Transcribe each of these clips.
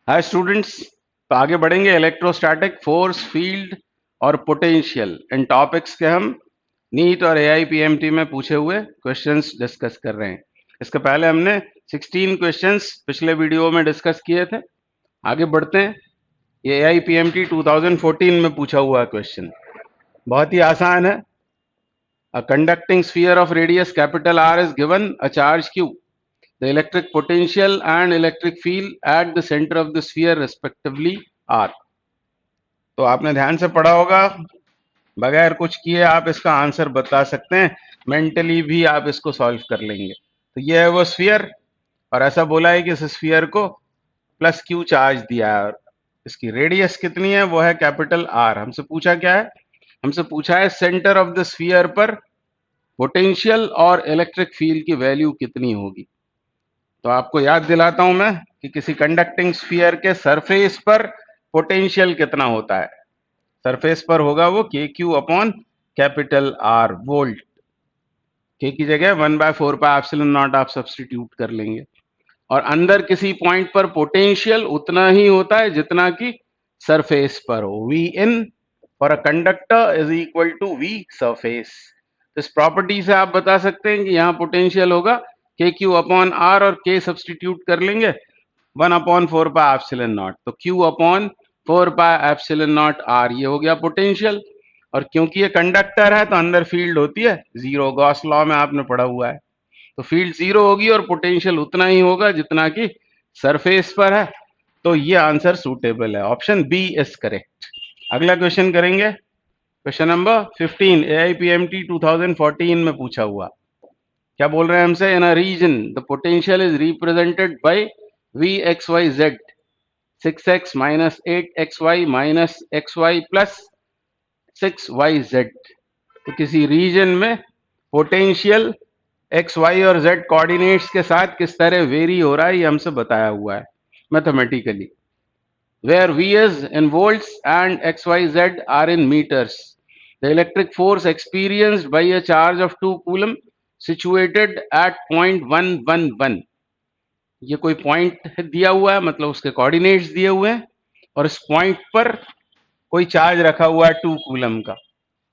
Hi students, तो आगे बढ़ेंगे। इलेक्ट्रोस्टैटिक, फोर्स, फील्ड और पोटेंशियल इन टॉपिक्स के हम नीट और एआईपीएमटी में पूछे हुए क्वेश्चंस डिस्कस कर रहे हैं। इसके पहले हमने 16 क्वेश्चंस पिछले वीडियो में डिस्कस किए थे। आगे बढ़ते हैं। ये एआईपीएमटी 2014 में पूछा हुआ क्वेश्चन बहुत ही आसान है। A conducting sphere of radius capital R is given a charge Q. The electric potential and electric field at the center of the sphere respectively are। तो आपने ध्यान से पढ़ा होगा, बगैर कुछ किए आप इसका आंसर बता सकते हैं, मेंटली भी आप इसको सॉल्व कर लेंगे। तो ये है वो स्फीयर, और ऐसा बोला है कि इस स्फीयर को प्लस क्यू चार्ज दिया है और इसकी रेडियस कितनी है, वो है कैपिटल आर। हमसे पूछा क्या है? हमसे पूछा है सेंटर ऑफ द स्फीयर पर पोटेंशियल और इलेक्ट्रिक फील्ड की वैल्यू कितनी होगी। तो आपको याद दिलाता हूं मैं कि किसी कंडक्टिंग स्फीयर के सरफेस पर पोटेंशियल कितना होता है। सरफेस पर होगा वो के Q upon capital R, volt. के की जगह 1/4πε0 आप सब्सटीट्यूट कर लेंगे। और अंदर किसी पॉइंट पर पोटेंशियल उतना ही होता है जितना कि सरफेस पर हो। V in for a conductor is equal to V surface. इस प्रॉपर्टी से आप बता सकते हैं कि यहाँ पोटेंशियल होगा के क्यू अपॉन आर, और के सब्सटीट्यूट कर लेंगे 1/4πε0। तो क्यू अपॉन 4πε0 आर, ये हो गया पोटेंशियल। और क्योंकि ये कंडक्टर है तो अंदर फील्ड होती है जीरो, गॉस लॉ में आपने पढ़ा हुआ है। तो फील्ड जीरो होगी और पोटेंशियल उतना ही होगा जितना कि सरफेस पर है। तो ये आंसर सूटेबल है, ऑप्शन बी इज करेक्ट। अगला क्वेश्चन करेंगे, क्वेश्चन नंबर 15 एआईपीएमटी 2014 में पूछा हुआ। क्या बोल रहे हैं हमसे? In a region the potential is represented by v x Y z 6x minus 8xy minus xy plus 6yz। तो किसी रीजन में पोटेंशियल एक्स वाई और जेड कोऑर्डिनेट्स के साथ किस तरह वेरी हो रहा है, ये हमसे बताया हुआ है mathematically. Where v is in volts and xyz are in meters, the electric force experienced by a charge of 2 coulomb situated at point 111। ये कोई पॉइंट दिया हुआ है, मतलब उसके कोऑर्डिनेट्स दिए हुए हैं, और इस पॉइंट पर कोई चार्ज रखा हुआ है 2 कूलम का।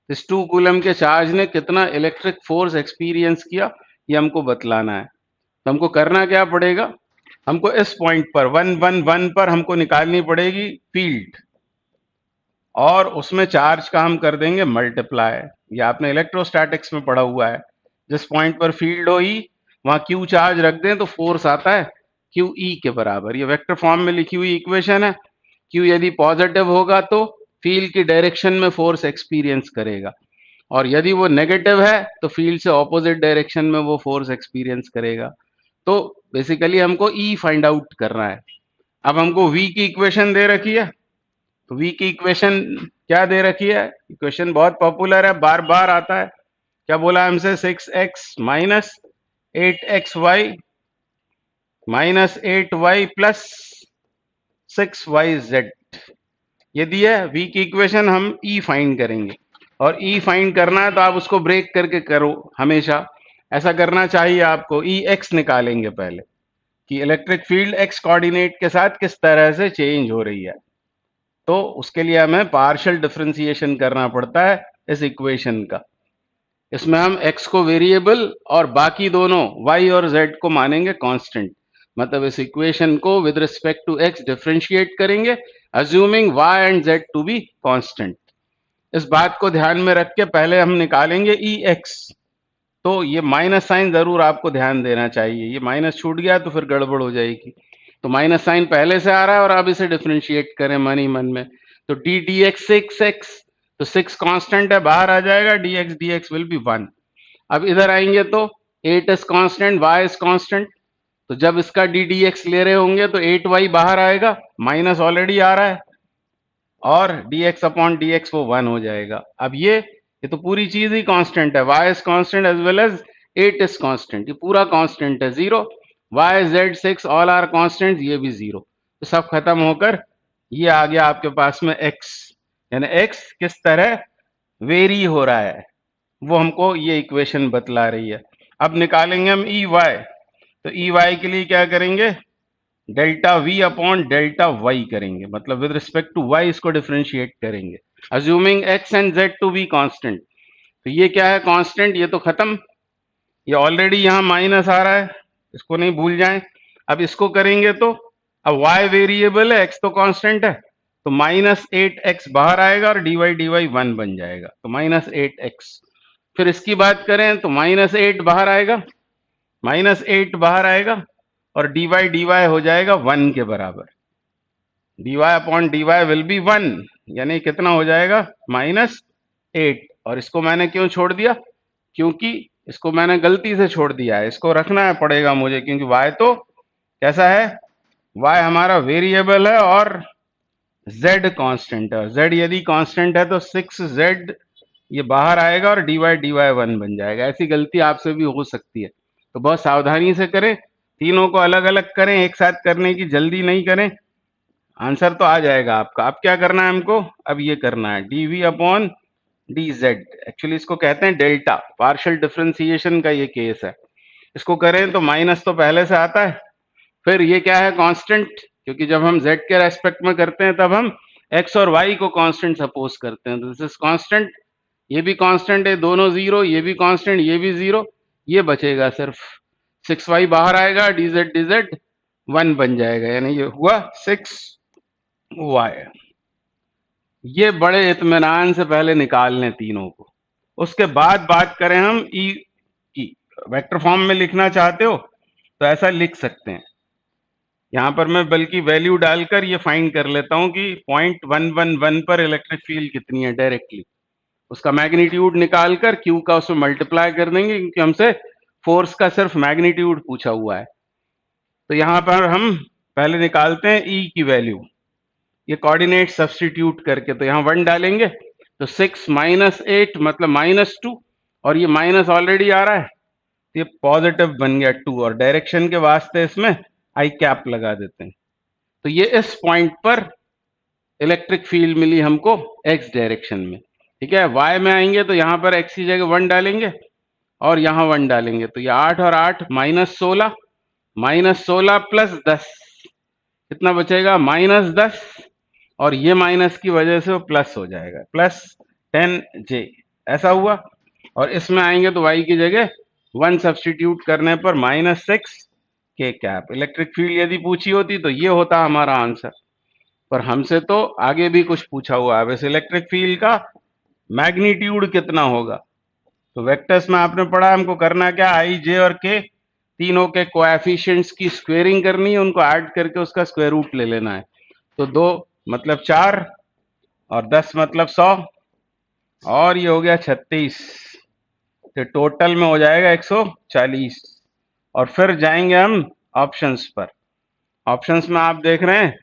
इस 2 कूलम के चार्ज ने कितना इलेक्ट्रिक फोर्स एक्सपीरियंस किया, ये हमको बतलाना है। तो हमको करना क्या पड़ेगा? हमको इस पॉइंट पर 111 पर हमको निकालनी पड़ेगी फील्ड, और उसमें चार्ज का हम कर देंगे मल्टीप्लाई। ये आपने इलेक्ट्रोस्टैटिक्स में पढ़ा हुआ है। जिस पॉइंट पर फील्ड हो ई, वहां क्यू चार्ज रख दें तो फोर्स आता है क्यू ई के बराबर। ये वेक्टर फॉर्म में लिखी हुई इक्वेशन है। क्यू यदि पॉजिटिव होगा तो फील्ड की डायरेक्शन में फोर्स एक्सपीरियंस करेगा, और यदि वो नेगेटिव है तो फील्ड से ऑपोजिट डायरेक्शन में वो फोर्स एक्सपीरियंस करेगा। तो बेसिकली हमको ई फाइंड आउट करना है। अब हमको वी की इक्वेशन दे रखी है, तो वी की इक्वेशन क्या दे रखी है? इक्वेशन बहुत पॉपुलर है, बार बार आता है। क्या बोला हमसे? 6x minus 8xy minus 8y plus 6yz। ये दिया है वी की इक्वेशन। हम ई फाइंड करेंगे, और ई फाइंड करना है तो आप उसको ब्रेक करके करो। हमेशा ऐसा करना चाहिए आपको। ई एक्स निकालेंगे पहले कि इलेक्ट्रिक फील्ड एक्स कोऑर्डिनेट के साथ किस तरह से चेंज हो रही है। तो उसके लिए हमें पार्शियल डिफरेंशिएशन करना पड़ता है इस इक्वेशन का। इसमें हम x को वेरिएबल और बाकी दोनों y और z को मानेंगे कांस्टेंट। मतलब इस इक्वेशन को with respect to x differentiate करेंगे, assuming y and z to be constant. इस बात को ध्यान में रख के पहले हम निकालेंगे ex। तो ये माइनस साइन जरूर आपको ध्यान देना चाहिए, ये माइनस छूट गया तो फिर गड़बड़ हो जाएगी। तो माइनस साइन पहले से आ रहा है और आप इसे डिफरेंशिएट करें मन ही मन में। तो डी डी एक्स 6x, तो 6 कांस्टेंट है, बाहर आ जाएगा, डी एक्स विल बी 1। अब इधर आएंगे तो 8 is constant, y is constant. तो जब इसका डी डी एक्स ले रहे होंगे तो 8y बाहर आएगा, माइनस ऑलरेडी आ रहा है, और dx अपॉन dx वो 1 हो जाएगा। अब ये तो पूरी चीज ही कांस्टेंट है, y is constant as well as 8 is constant, ये पूरा कांस्टेंट है। 0 y z 6 all are constant, ये भी 0। तो सब खत्म होकर ये आ गया आपके पास में x, यानी x किस तरह वेरी हो रहा है वो हमको ये इक्वेशन बतला रही है। अब निकालेंगे हम ई वाई। तो ई वाई के लिए क्या करेंगे? Delta V upon delta Y करेंगे, मतलब विद रिस्पेक्ट टू वाई इसको डिफरेंशिएट करेंगे, assuming X and Z to be constant. तो ये क्या है कांस्टेंट, ये तो खत्म, ये ऑलरेडी यहाँ माइनस आ रहा है, इसको नहीं भूल जाएं। अब इसको करेंगे तो अब y वेरिएबल है, x तो कांस्टेंट है, तो -8x बाहर आएगा और dy 1 बन जाएगा, तो -8x। फिर इसकी बात करें तो -8 बाहर आएगा, -8 बाहर आएगा और dy हो जाएगा 1 के बराबर, dy upon dy will be 1, यानी कितना हो जाएगा -8। और इसको मैंने क्यों छोड़ दिया, क्योंकि इसको मैंने गलती से छोड़ दिया है, इसको रखना है पड़ेगा मुझे, क्योंकि y तो कैसा है, y हमारा वेरिएबल है और z कांस्टेंट है, z यदि कांस्टेंट है तो 6z ये बाहर आएगा और dy 1 बन जाएगा। ऐसी गलती आपसे भी हो सकती है, तो बहुत सावधानी से करें, तीनों को अलग अलग करें, एक साथ करने की जल्दी नहीं करें, आंसर तो आ जाएगा आपका। अब क्या करना है हमको, अब ये करना है dv अपॉन dz, एक्चुअली इसको कहते हैं डेल्टा, पार्शियल डिफरेंशिएशन का ये केस है। इसको करें तो माइनस तो पहले से आता है, फिर ये क्या है कांस्टेंट, क्योंकि जब हम z के रेस्पेक्ट में करते हैं तब हम x और y को कांस्टेंट सपोज करते हैं, तो दिस इज कांस्टेंट, ये भी कांस्टेंट है, दोनों जीरो, ये भी कांस्टेंट, ये भी जीरो, ये बचेगा सिर्फ 6y बाहर आएगा, dz 1 बन जाएगा, यानी ये हुआ 6y। ये बड़े इत्मीनान से पहले निकाल लें तीनों को, उसके बाद बात करें हम ई की। वेक्टर फॉर्म में लिखना चाहते हो तो ऐसा लिख सकते हैं, यहां पर मैं बल्कि वैल्यू डालकर ये फाइंड कर लेता हूं कि 0.111 पर इलेक्ट्रिक फील्ड कितनी है, डायरेक्टली उसका मैग्नीट्यूड निकाल कर क्यू का उसमें मल्टीप्लाई कर देंगे, क्योंकि हमसे फोर्स का सिर्फ मैग्नीट्यूड पूछा हुआ है। तो यहां पर हम पहले निकालते हैं ई की वैल्यू, ये कोऑर्डिनेट सब्स्टिट्यूट करके, तो यहाँ 1 डालेंगे तो 6 -8 मतलब -2, और ये माइनस ऑलरेडी आ रहा है, तो ये पॉजिटिव बन गया 2, और डायरेक्शन के वास्ते इसमें आई कैप लगा देते हैं। तो ये इस पॉइंट पर इलेक्ट्रिक फील्ड मिली हमको एक्स डायरेक्शन में, ठीक है। वाई में आएंगे तो यहाँ पर एक्स की जगह 1 डालेंगे और यहाँ 1 डालेंगे, तो ये 8 और 8 -16, -16 प्लस 10 कितना बचेगा -10, और ये माइनस की वजह से वो प्लस हो जाएगा, +10j ऐसा हुआ। और इसमें आएंगे तो y की जगह 1 सब्स्टिट्यूट करने पर -6 k। इलेक्ट्रिक फील्ड यदि पूछी होती तो ये होता हमारा आंसर, पर हमसे तो आगे भी कुछ पूछा हुआ है, वैसे इलेक्ट्रिक फील्ड का मैग्नीट्यूड कितना होगा। तो वेक्टर्स में आपने पढ़ा हमको करना क्या, i, j और k तीनों के कोएफिशिएंट्स की स्क्वेयरिंग करनी है, उनको ऐड करके उसका स्क्वायर रूट ले लेना है। तो 2 मतलब 4 और 10 मतलब 100, और ये हो गया 36, तो टोटल में हो जाएगा 140। और फिर जाएंगे हम ऑप्शंस पर, ऑप्शंस में आप देख रहे हैं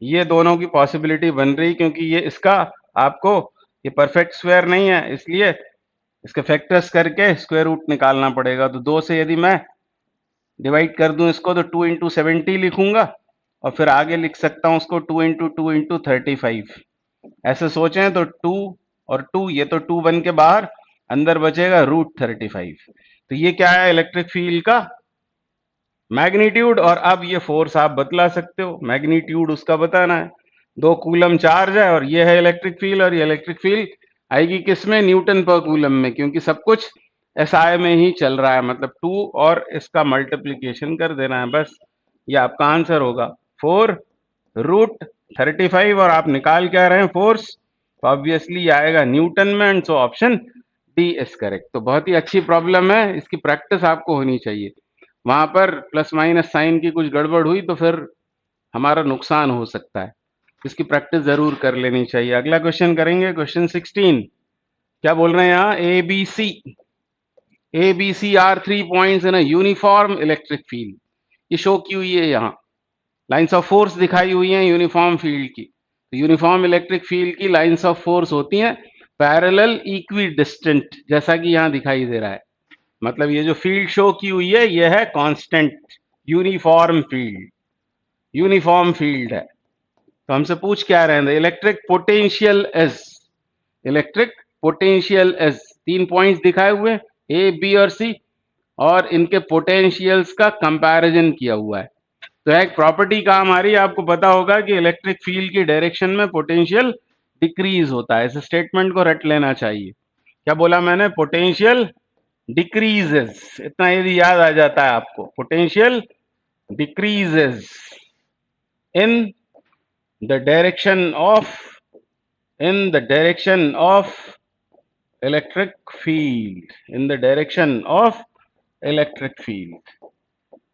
ये दोनों की पॉसिबिलिटी बन रही, क्योंकि ये इसका आपको ये परफेक्ट स्क्वायर नहीं है, इसलिए इसके फैक्टर्स करके स्क्वायर रूट निकालना पड़ेगा। तो 2 से यदि मैं डिवाइड कर दूं इसको तो 2 × 70 लिखूंगा, और फिर आगे लिख सकता हूं उसको 2 × 2 × 35। ऐसे सोचें तो 2 और 2, ये तो 2 बन के बाहर, अंदर बचेगा √35। तो ये क्या है, इलेक्ट्रिक फील्ड का मैग्नीट्यूड। और अब ये फोर्स आप बतला सकते हो, मैग्नीट्यूड उसका बताना है, 2 कूलम चार्ज है और ये है इलेक्ट्रिक फील्ड, और ये इलेक्ट्रिक फील्ड आएगी किसमें, न्यूटन पर कूलम में, क्योंकि सब कुछ SI में ही चल रहा है, मतलब 2 और इसका मल्टीप्लीकेशन कर देना है, बस ये आपका आंसर होगा 4√35। और आप निकाल क्या रहे हैं फोर्स, तो ऑब्वियसली आएगा न्यूटन में, and so option D is correct. तो बहुत ही अच्छी प्रॉब्लम है, इसकी प्रैक्टिस आपको होनी चाहिए, वहां पर प्लस माइनस साइन की कुछ गड़बड़ हुई तो फिर हमारा नुकसान हो सकता है, इसकी प्रैक्टिस जरूर कर लेनी चाहिए। अगला क्वेश्चन करेंगे, क्वेश्चन 16। क्या बोल रहे हैं यहाँ, ABC are 3 points in a uniform electric field, ये शो की हुई है, यहाँ लाइंस ऑफ फोर्स दिखाई हुई हैं यूनिफॉर्म फील्ड की। तो यूनिफॉर्म इलेक्ट्रिक फील्ड की लाइंस ऑफ फोर्स होती हैं पैरेलल इक्वी डिस्टेंट, जैसा कि यहाँ दिखाई दे रहा है, मतलब ये जो फील्ड शो की हुई है ये है constant uniform field, uniform field है। तो हमसे पूछ क्या रहे हैं, electric potential is, electric potential is, 3 points दिखाए हुए A, B और C, और इनके पोटेंशियल्स का कंपैरिजन किया हुआ है। तो एक प्रॉपर्टी काम आ रही है, आपको पता होगा कि इलेक्ट्रिक फील्ड की डायरेक्शन में पोटेंशियल डिक्रीज होता है। इस स्टेटमेंट को रट लेना चाहिए। क्या बोला मैंने? Potential decreases. इतना यदि याद आ जाता है आपको, potential decreases in the direction of electric field, in the direction of electric field.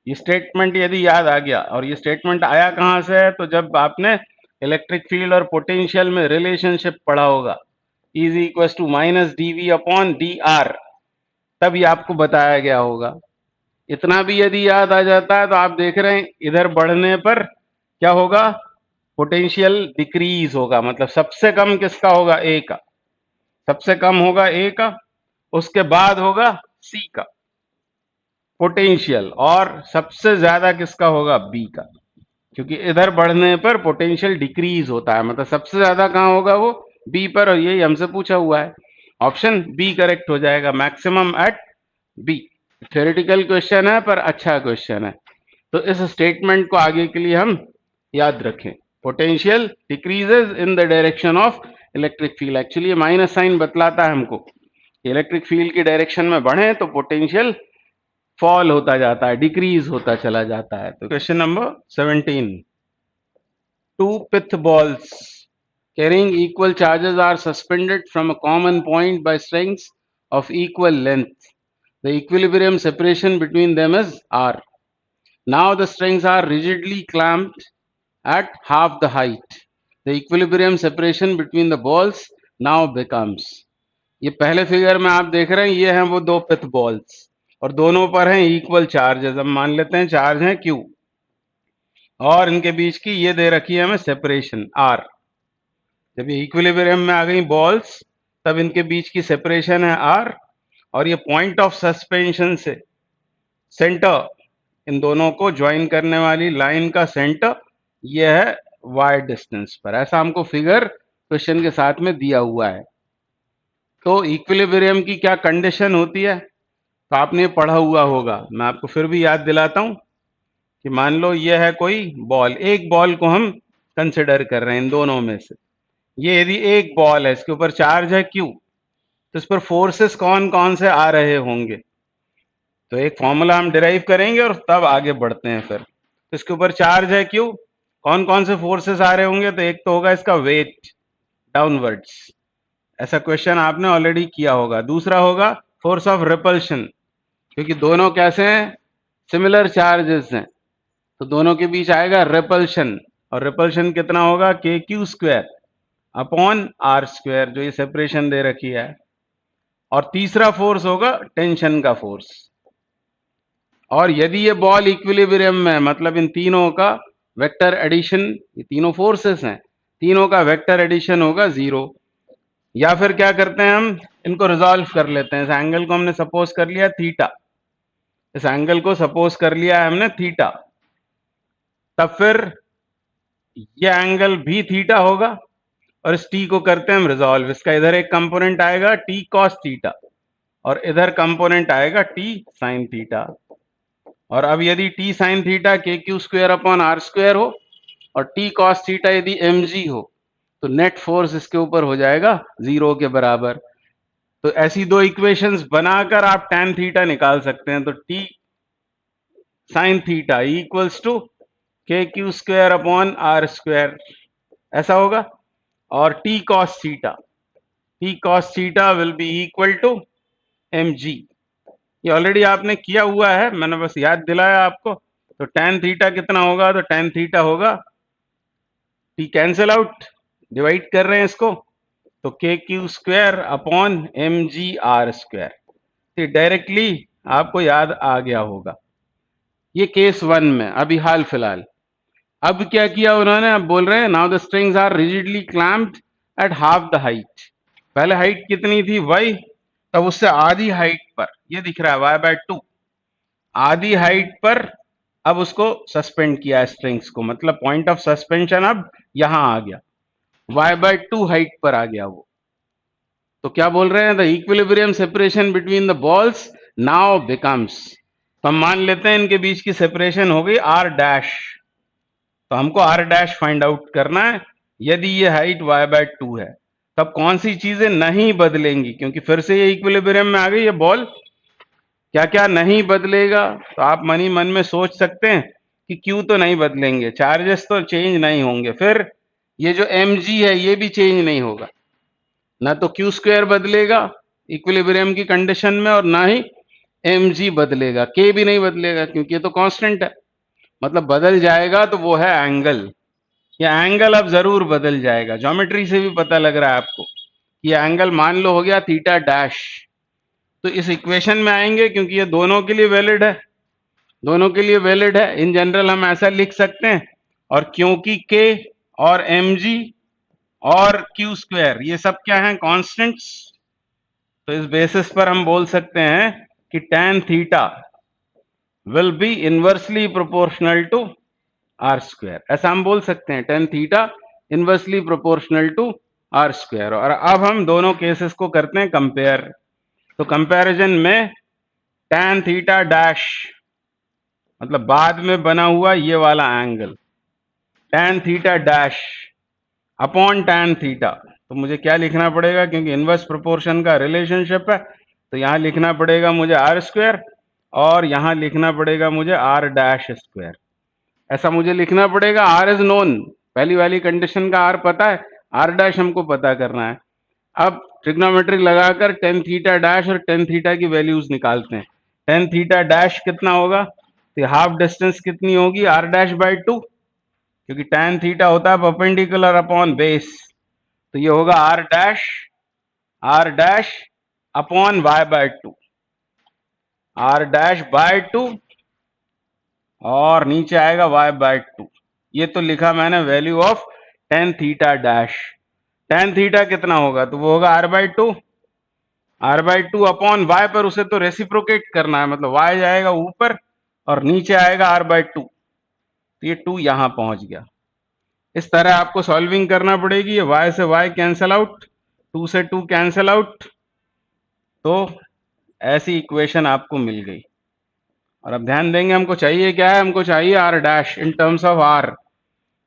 ये स्टेटमेंट यदि याद आ गया, और ये स्टेटमेंट आया कहां से है? तो जब आपने इलेक्ट्रिक फील्ड और पोटेंशियल में रिलेशनशिप पढ़ा होगा, is equal to minus D V upon D R, तब ये आपको बताया गया होगा। इतना भी यदि याद आ जाता है तो आप देख रहे हैं इधर बढ़ने पर क्या होगा? पोटेंशियल डिक्रीज होगा, मतलब सबसे कम किसका होगा? ए का। सबसे कम होगा ए का, उसके बाद होगा सी का पोटेंशियल, और सबसे ज्यादा किसका होगा? बी का। क्योंकि इधर बढ़ने पर पोटेंशियल डिक्रीज होता है, मतलब सबसे ज्यादा कहां होगा? वो बी पर, और यही हमसे पूछा हुआ है। ऑप्शन बी करेक्ट हो जाएगा, maximum at B. Theoretical question है पर अच्छा क्वेश्चन है, तो इस स्टेटमेंट को आगे के लिए हम याद रखें। Potential decreases in the direction of electric field. Actually minus sign बतलाता है हमको कि इलेक्ट्रिक फील्ड की डायरेक्शन में बढ़े तो पोटेंशियल फॉल होता जाता है, डिक्रीज होता चला जाता है। तो question number 17, two pith balls carrying equal charges are suspended from a common point by strings of equal length. The equilibrium separation between them is r. Now the strings are rigidly clamped at half the height. The equilibrium separation between the balls now becomes. ये पहले figure में आप देख रहे हैं, ये हैं वो दो पिथ बॉल्स, और दोनों पर हैं इक्वल चार्जेस। अब मान लेते हैं चार्ज है Q, और इनके बीच की ये दे रखी है हमें सेपरेशन R। जब ये इक्विलिब्रियम में आ गई बॉल्स, तब इनके बीच की सेपरेशन है R, और ये पॉइंट ऑफ सस्पेंशन से सेंटर, इन दोनों को ज्वाइन करने वाली लाइन का सेंटर ये है y डिस्टेंस पर। ऐसा हमको फिगर क्वेश्चन के साथ में दिया हुआ है। तो इक्विलिब्रियम की क्या कंडीशन होती है, तो आपने पढ़ा हुआ होगा, मैं आपको फिर भी याद दिलाता हूं कि मान लो ये है कोई बॉल, एक बॉल को हम कंसिडर कर रहे हैं इन दोनों में से। ये यदि एक बॉल है, इसके ऊपर चार्ज है Q, तो इस पर फोर्सेस कौन कौन से आ रहे होंगे? तो एक फॉर्मूला हम डिराइव करेंगे और तब आगे बढ़ते हैं। फिर तो इसके ऊपर चार्ज है Q, कौन कौन से फोर्सेस आ रहे होंगे? तो एक तो होगा इसका वेट डाउनवर्ड्स, ऐसा क्वेश्चन आपने ऑलरेडी किया होगा। दूसरा होगा फोर्स ऑफ रिपल्शन, क्योंकि दोनों कैसे हैं? सिमिलर चार्जेस हैं, तो दोनों के बीच आएगा रिपल्शन, और रिपल्शन कितना होगा? KQ² अपॉन R², जो ये सेपरेशन दे रखी है। और तीसरा फोर्स होगा टेंशन का फोर्स। और यदि ये बॉल इक्विलिब्रियम में, मतलब इन तीनों का वेक्टर एडिशन, ये तीनों फोर्सेस हैं, तीनों का वेक्टर एडिशन होगा 0। या फिर क्या करते हैं, हम इनको रिजॉल्व कर लेते हैं। इस एंगल को हमने सपोज कर लिया थीटा, इस एंगल को सपोज कर लिया है हमने थीटा, तब फिर ये एंगल भी थीटा होगा, और इस टी को करते हैं हम रिजॉल्व। इसका इधर एक कंपोनेंट आएगा टी कॉस थीटा, और इधर कंपोनेंट आएगा टी साइन थीटा। और अब यदि T sine theta KQ² upon R² हो, और टी कॉस थीटा यदि mg हो, तो नेट फोर्स इसके ऊपर हो जाएगा 0 के बराबर। तो ऐसी दो इक्वेशंस बनाकर आप tan थीटा निकाल सकते हैं। तो T sine theta equals to KQ² upon R², ऐसा होगा। और T cos theta will be equal to mg। ये ऑलरेडी आपने किया हुआ है, मैंने बस याद दिलाया आपको। तो tan थीटा कितना होगा? तो tan थीटा होगा, टी कैंसिल आउट, डिवाइड कर रहे हैं इसको, तो KQ² अपॉन mg/R²। ये डायरेक्टली आपको याद आ गया होगा। ये केस 1 में अभी हाल फिलहाल। अब क्या किया उन्होंने? अब बोल रहे हैं now the strings are rigidly clamped at half the height. पहले हाइट कितनी थी? y, तब उससे आधी हाइट पर, ये दिख रहा है y/2, आधी हाइट पर अब उसको सस्पेंड किया है स्ट्रिंग्स को, मतलब पॉइंट ऑफ सस्पेंशन अब यहां आ गया, y/2 हाइट पर आ गया वो। तो क्या बोल रहे हैं? The equilibrium separation between the balls now becomes. तो हम मान लेते हैं इनके बीच की सेपरेशन हो गई आर डैश, तो हमको आर डैश फाइंड आउट करना है। यदि ये हाइट y/2 है तब कौन सी चीजें नहीं बदलेंगी, क्योंकि फिर से ये इक्विलिब्रियम में आ गई ये बॉल, क्या क्या नहीं बदलेगा। तो आप मन ही मन में सोच सकते हैं कि क्यू तो नहीं बदलेंगे, चार्जेस तो चेंज नहीं होंगे, फिर ये जो mg है ये भी चेंज नहीं होगा, ना तो क्यू स्क्वायर बदलेगा इक्विलिब्रियम की कंडीशन में और ना ही mg बदलेगा, k भी नहीं बदलेगा क्योंकि ये तो कांस्टेंट है। मतलब बदल जाएगा तो वो है एंगल, ये एंगल अब जरूर बदल जाएगा। ज्योमेट्री से भी पता लग रहा है आपको कि एंगल मान लो हो गया थीटा डैश, तो इस इक्वेशन में आएंगे क्योंकि ये दोनों के लिए वैलिड है, दोनों के लिए वैलिड है। इन जनरल हम ऐसा लिख सकते हैं, और क्योंकि k और mg और क्यू स्क्वायर ये सब क्या है कांस्टेंट्स, तो इस बेसिस पर हम बोल सकते हैं कि tan theta will be inversely proportional to R square, ऐसा हम बोल सकते हैं tan theta inversely proportional to R square. और अब हम दोनों केसेस को करते हैं कंपेयर। तो कंपैरिजन में tan थीटा डैश मतलब बाद में बना हुआ ये वाला angle tan theta dash upon tan theta, तो मुझे क्या लिखना पड़ेगा, क्योंकि इनवर्स प्रोपोर्शन का रिलेशनशिप है तो यहां लिखना पड़ेगा मुझे आर स्क्वायर और यहां लिखना पड़ेगा मुझे आर डैश स्क्वायर, ऐसा मुझे लिखना पड़ेगा। आर इज नोन, पहली वाली कंडीशन का आर पता है, आर डैश हमको पता करना है। अब ट्रिग्नोमेट्री लगाकर tan थीटा डैश और tan थीटा की वैल्यूज निकालते हैं। tan थीटा डैश कितना होगा, तो हाफ डिस्टेंस कितनी होगी r'/2, क्योंकि tan थीटा होता है परपेंडिकुलर अपॉन बेस, तो ये होगा r dash upon y/2, r'/2 और नीचे आएगा y/2। ये तो लिखा मैंने value of tan theta dash. tan theta कितना होगा, तो वो होगा r/2 अपॉन y, पर उसे तो रेसिप्रोकेट करना है, मतलब y जाएगा ऊपर और नीचे आएगा r/2, तो ये 2 यहां पहुंच गया। इस तरह आपको सॉल्विंग करना पड़ेगी, ये y से y कैंसल आउट, 2 से 2 कैंसल आउट, तो ऐसी इक्वेशन आपको मिल गई। और अब ध्यान देंगे हमको चाहिए क्या है, हमको चाहिए R dash in terms of R.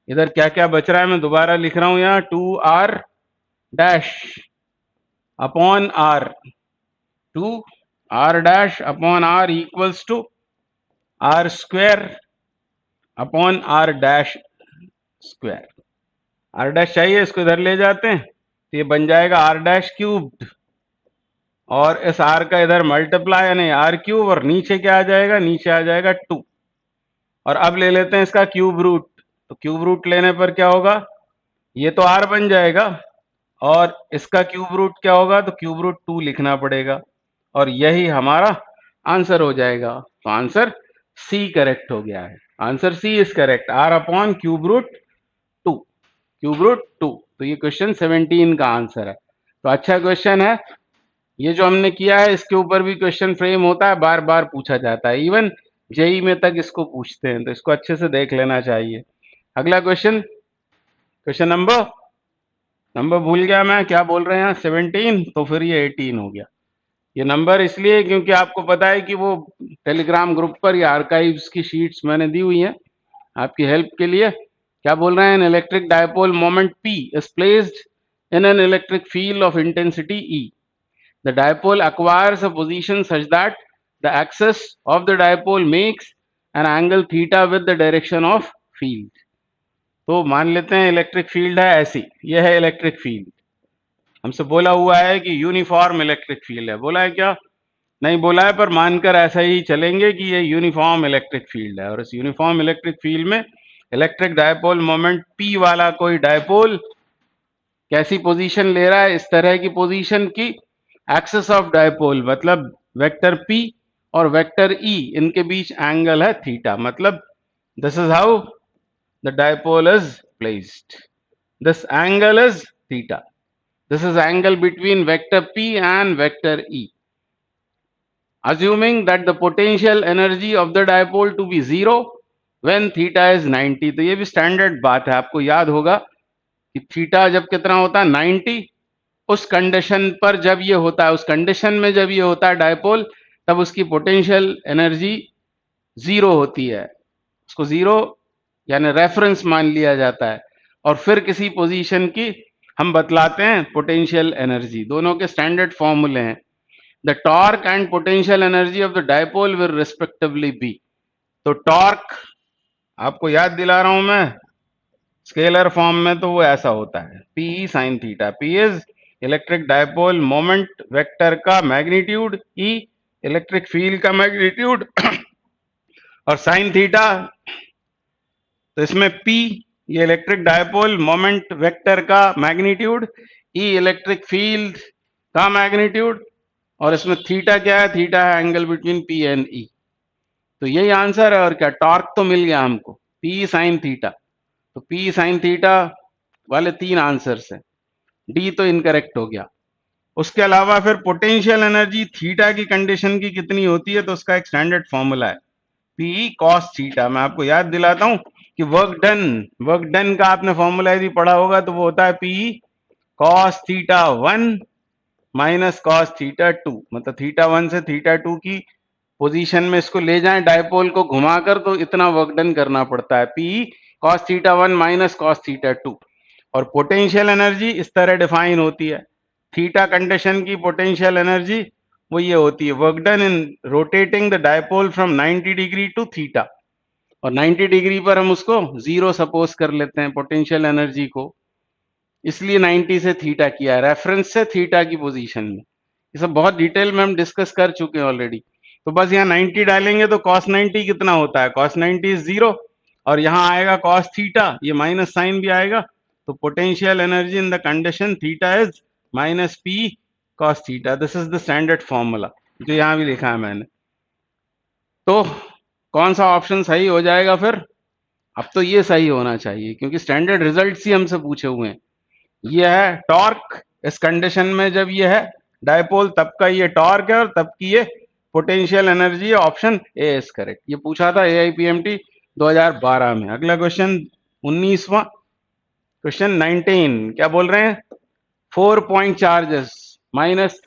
इधर क्या क्या बच रहा है मैं दोबारा लिख रहा हूं, यहाँ 2r dash upon r, 2r dash upon r equals to r square upon r dash square. r dash चाहिए, इसको इधर ले जाते हैं तो ये बन जाएगा r डैश क्यूब्ड, और इस r का इधर मल्टीप्लाई यानी r क्यूब, और नीचे क्या आ जाएगा, नीचे आ जाएगा 2। और अब ले लेते हैं इसका क्यूब रूट, तो क्यूब रूट लेने पर क्या होगा, ये तो r बन जाएगा और इसका क्यूब रूट क्या होगा, तो क्यूब रूट 2 लिखना पड़ेगा, और यही हमारा आंसर हो जाएगा। तो आंसर सी करेक्ट हो गया है, answer C is correct, r upon cube root 2, cube root 2। तो ये क्वेश्चन 17 का आंसर है। तो अच्छा क्वेश्चन है, ये जो हमने किया है इसके ऊपर भी क्वेश्चन फ्रेम होता है, बार बार पूछा जाता है, इवन जेई में तक इसको पूछते हैं, तो इसको अच्छे से देख लेना चाहिए। अगला क्वेश्चन, क्वेश्चन नंबर भूल गया मैं, क्या बोल रहे हैं 17, तो फिर ये 18 हो गया। ये नंबर इसलिए क्योंकि आपको पता है कि वो टेलीग्राम ग्रुप पर या आर्काइव्स की शीट्स मैंने दी हुई हैं आपकी हेल्प के लिए। क्या बोल रहे हैं, an electric dipole moment P is placed in an electric field of intensity E. The dipole acquires a position such that the axis of the dipole makes an angle theta with the direction of field. तो मान लेते हैं electric field है ऐसी, ये है electric field, हमसे बोला हुआ है कि यूनिफॉर्म इलेक्ट्रिक फील्ड है, बोला है क्या, नहीं बोला है, पर मानकर ऐसा ही चलेंगे कि ये यूनिफॉर्म इलेक्ट्रिक फील्ड है। और इस यूनिफॉर्म इलेक्ट्रिक फील्ड में इलेक्ट्रिक डायपोल मोमेंट P वाला कोई डायपोल कैसी पोजीशन ले रहा है, इस तरह की पोजीशन की, एक्सिस ऑफ डायपोल मतलब वेक्टर P और वेक्टर E इनके बीच एंगल है थीटा, मतलब this is how the dipole is placed, this angle is theta, this is angle between vector P and vector E, assuming that the potential energy of the dipole to be 0 when theta is 90। तो ये भी standard बात है, आपको याद होगा कि theta जब कितना होता है 90, उस कंडीशन पर जब ये होता है, उस कंडीशन में जब ये होता है डायपोल, तब उसकी पोटेंशियल एनर्जी जीरो होती है, उसको जीरो यानी रेफरेंस मान लिया जाता है, और फिर किसी पोजीशन की हम बतलाते हैं पोटेंशियल एनर्जी। दोनों के स्टैंडर्ड फॉर्मूले हैं। The torque and potential energy of the dipole will respectively be. तो टॉर्क आपको याद दिला रहा हूं मैं, स्केलर फॉर्म में तो वो ऐसा होता है, P sine theta. P is electric dipole moment vector का मैग्नीट्यूड, ई इलेक्ट्रिक फील्ड का मैग्नीट्यूड, और साइन थीटा, तो इसमें P ये इलेक्ट्रिक डायपोल मोमेंट वेक्टर का मैग्नीट्यूड, E इलेक्ट्रिक फील्ड का मैग्नीट्यूड, और इसमें थीटा क्या है? थीटा है angle between P and E। तो यही आंसर है। और क्या, टॉर्क तो मिल गया हमको, P साइन थीटा। तो P साइन थीटा वाले 3 आंसर्स हैं, डी तो इनकरेक्ट हो गया। उसके अलावा फिर पोटेंशियल एनर्जी थीटा की कंडीशन की कितनी होती है, तो उसका एक स्टैंडर्ड फॉर्मूला है, पी कॉस थीटा। मैं आपको याद दिलाता हूं कि वर्क डन का आपने फॉर्मूला यदि पढ़ा होगा तो वो होता है P cos theta 1 minus cos theta 2। मतलब थीटा 1 से थीटा 2 की पोजीशन में इसको ले जाएं डायपोल को घुमाकर, तो इतना वर्क डन करना पड़ता है, P cos theta 1 minus cos theta 2। और पोटेंशियल एनर्जी इस तरह डिफाइन होती है, थीटा कंडीशन की पोटेंशियल एनर्जी वो ये होती है, work done in rotating the dipole from 90 degree to theta. और 90 डिग्री पर हम उसको जीरो सपोज कर लेते हैं पोटेंशियल एनर्जी को, इसलिए 90 से थीटा किया है, रेफरेंस से थीटा की पोजीशन में। ये सब बहुत डिटेल में हम डिस्कस कर चुके हैं ऑलरेडी। तो बस यहाँ 90 डालेंगे तो cos 90 कितना होता है? cos 90 इज जीरो, और यहाँ आएगा cos थीटा, ये माइनस साइन भी आएगा। तो potential energy in the condition theta is minus P cos theta. This is the standard formula जो यहाँ भी लिखा है मैंने। तो कौन सा ऑप्शन सही हो जाएगा फिर? अब तो ये सही होना चाहिए, क्योंकि स्टैंडर्ड रिजल्ट्स ही हमसे पूछे हुए हैं। ये है टॉर्क, इस कंडीशन में जब ये है डायपोल तब का ये टॉर्क है, और तब की ये पोटेंशियल एनर्जी है। Option A is correct. ये पूछा था AIPMT 2012 में। अगला क्वेश्चन 19वां, क्वेश्चन 19 क्या बोल रहे हैं? 4 point charges minus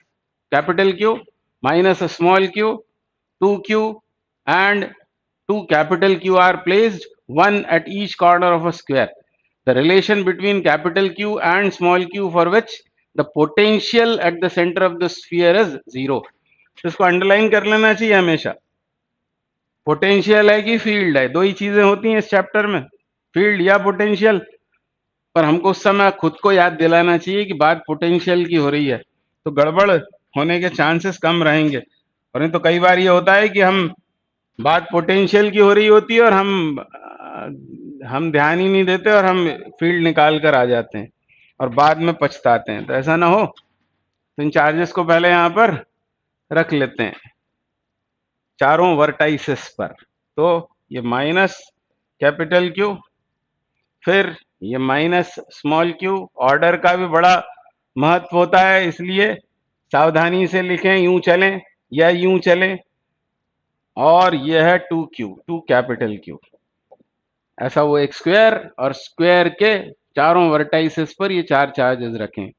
capital Q minus small q, 2Q and 2 capital Q are placed one at each corner of a square. The relation between capital Q and small q for which the potential at the center of the sphere is 0. तो इसको underline कर लेना चाहिए हमेशा। Potential है कि field है, दो ही चीजें होती हैं इस चैप्टर में, फील्ड या पोटेंशियल। पर हमको उस समय खुद को याद दिलाना चाहिए कि बात पोटेंशियल की हो रही है, तो गड़बड़ होने के चांसेस कम रहेंगे। और नहीं तो कई बार ये होता है कि हम बात पोटेंशियल की हो रही होती है और हम ध्यान ही नहीं देते और हम फील्ड निकाल कर आ जाते हैं और बाद में पछताते हैं। तो ऐसा ना हो, तो इन चार्जेस को पहले यहाँ पर रख लेते हैं चारों वर्टाइसेस पर। तो ये माइनस कैपिटल Q, फिर ये माइनस स्मॉल q। ऑर्डर का भी बड़ा महत्व होता है, इसलिए सावधानी से लिखें, यूं चलें या यूं चलें। और यह है 2Q, 2 कैपिटल Q। ऐसा वो एक स्क्वायर, और स्क्वायर के चारों वर्टाइसेस पर ये 4 चार्जेस रखें,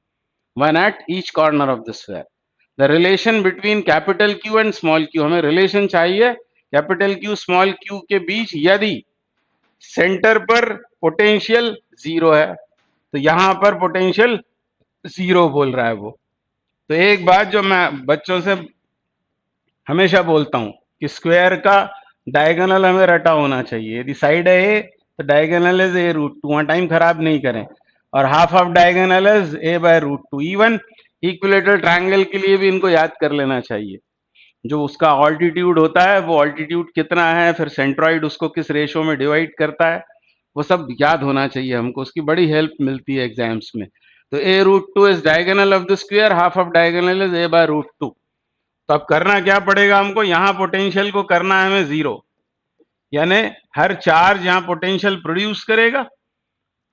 one at each corner of the square. The relation between capital Q and small q, हमें रिलेशन चाहिए कैपिटल Q स्मॉल q के बीच यदि सेंटर पर पोटेंशियल 0 है। तो यहां पर पोटेंशियल 0 बोल रहा है वो। तो एक बात जो मैं बच्चों से हमेशा बोलता हूं कि स्क्वायर का डायगोनल हमें रटा होना चाहिए। यदि साइड है ए तो डायगोनल इज ए रूट 2, वहां टाइम खराब नहीं करें। और half of diagonal is A by root 2। Even equilateral triangle के लिए भी इनको याद कर लेना चाहिए। जो उसका ऑल्टीट्यूड होता है, वो ऑल्टीट्यूड कितना है, फिर सेंट्रॉइड उसको किस रेशो में डिवाइड करता है, वो सब याद होना चाहिए हमको। उसकी बड़ी हेल्प मिलती है एग्जाम्स में। तो a root 2 is diagonal of the square, half of diagonal is A by root 2। तो अब करना क्या पड़ेगा हमको? यहां पोटेंशियल को करना है हमें 0, यानी हर चार्ज यहां पोटेंशियल प्रोड्यूस करेगा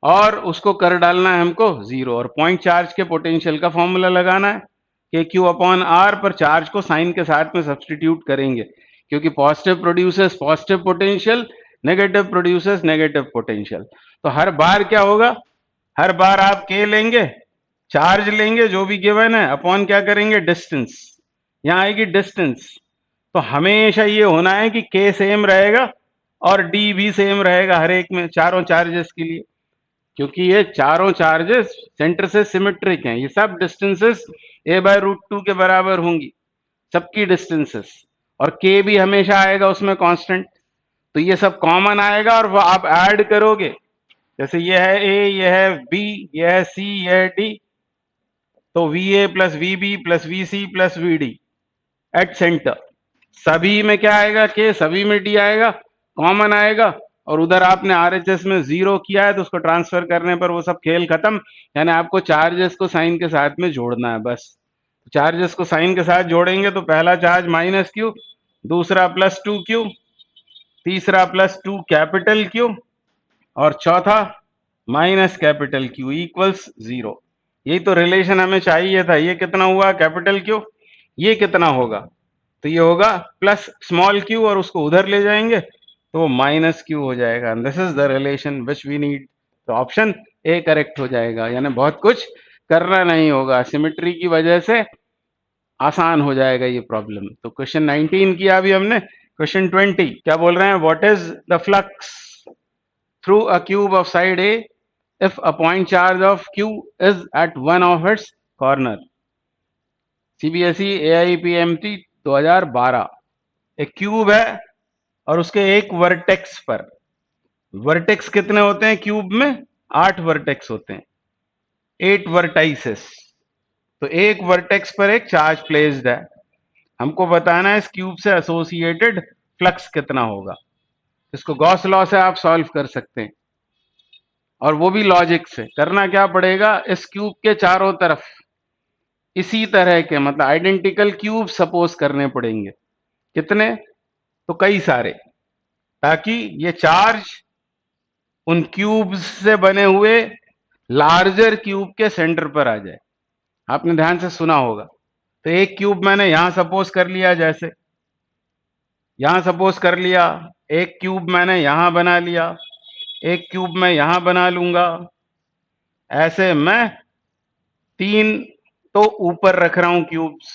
और उसको कर डालना है हमको 0। और पॉइंट चार्ज के पोटेंशियल का फॉर्मूला लगाना है कि Q अपॉन R पर चार्ज को साइन के साथ में सब्सटीट्यूट करेंगे, क्योंकि positive produces positive potential, negative produces negative potential. तो हर बार क्या होगा? हर बार आप K लेंगे, चार्ज लेंगे जो भी गिवन है, अपॉन क्या करेंगे? डिस्टेंस। यहां आएगी डिस्टेंस, तो हमेशा ये होना है कि k सेम रहेगा और d भी सेम रहेगा हर एक में, चारों चार्जेस के लिए, क्योंकि ये चारों चार्जेस सेंटर से सिमेट्रिक हैं। ये सब डिस्टेंसेस a/√2 के बराबर होंगी, सबकी डिस्टेंसेस, और k भी हमेशा आएगा उसमें कांस्टेंट। तो ये सब कॉमन आएगा और वो आप ऐड करोगे, जैसे ये है a, ये है b, ये है c, ये है d, तो va plus vb plus vc plus vd at centre, सभी में क्या आएगा k, सभी में d आएगा, कॉमन आएगा। और उधर आपने आरएचएस में 0 किया है तो उसको ट्रांसफर करने पर वो सब खेल खत्म, यानी आपको चार्जेस को साइन के साथ में जोड़ना है बस। चार्जेस को साइन के साथ जोड़ेंगे तो पहला चार्ज -q, दूसरा +2q, तीसरा +2 कैपिटल Q, और चौथा -Q इक्वल्स 0। यही तो रिलेशन हमें चाहिए था। ये कितना हुआ कैपिटल Q, ये कितना होगा, तो ये होगा प्लस स्मॉल q, और उसको उधर ले जाएंगे तो वो -q हो जाएगा। This is the relation which we need. तो ऑप्शन ए करेक्ट हो जाएगा, यानी बहुत कुछ करना नहीं होगा, सिमेट्री की वजह से आसान हो जाएगा ये प्रॉब्लम। तो क्वेश्चन 19 किया अभी हमने। क्वेश्चन 20 क्या बोल रहे हैं, what is the flux through a cube of side A if a point charge of q is at one of its corner। CBSE AIPMT 2012। एक क्यूब है और उसके एक वर्टेक्स पर, वर्टेक्स कितने होते हैं क्यूब में, 8 वर्टेक्स होते हैं, 8 वर्टाइसेस। तो एक वर्टेक्स पर एक चार्ज प्लेस्ड है, हमको बताना है इस क्यूब से एसोसिएटेड फ्लक्स कितना होगा। इसको गॉस लॉ से आप सॉल्व कर सकते हैं, और वो भी लॉजिक से। करना क्या पड़ेगा, इस क्यूब के चारों तरफ इसी तरह के मतलब आइडेंटिकल क्यूब सपोज करने पड़ेंगे। कितने, तो कई सारे, ताकि ये चार्ज उन क्यूब्स से बने हुए लार्जर क्यूब के सेंटर पर आ जाए। आपने ध्यान से सुना होगा। तो एक क्यूब मैंने यहां सपोज कर लिया, जैसे यहां सपोज कर लिया, एक क्यूब मैंने यहां बना लिया, एक क्यूब मैं यहां बना लूंगा, ऐसे मैं 3 तो ऊपर रख रहा हूं क्यूब्स,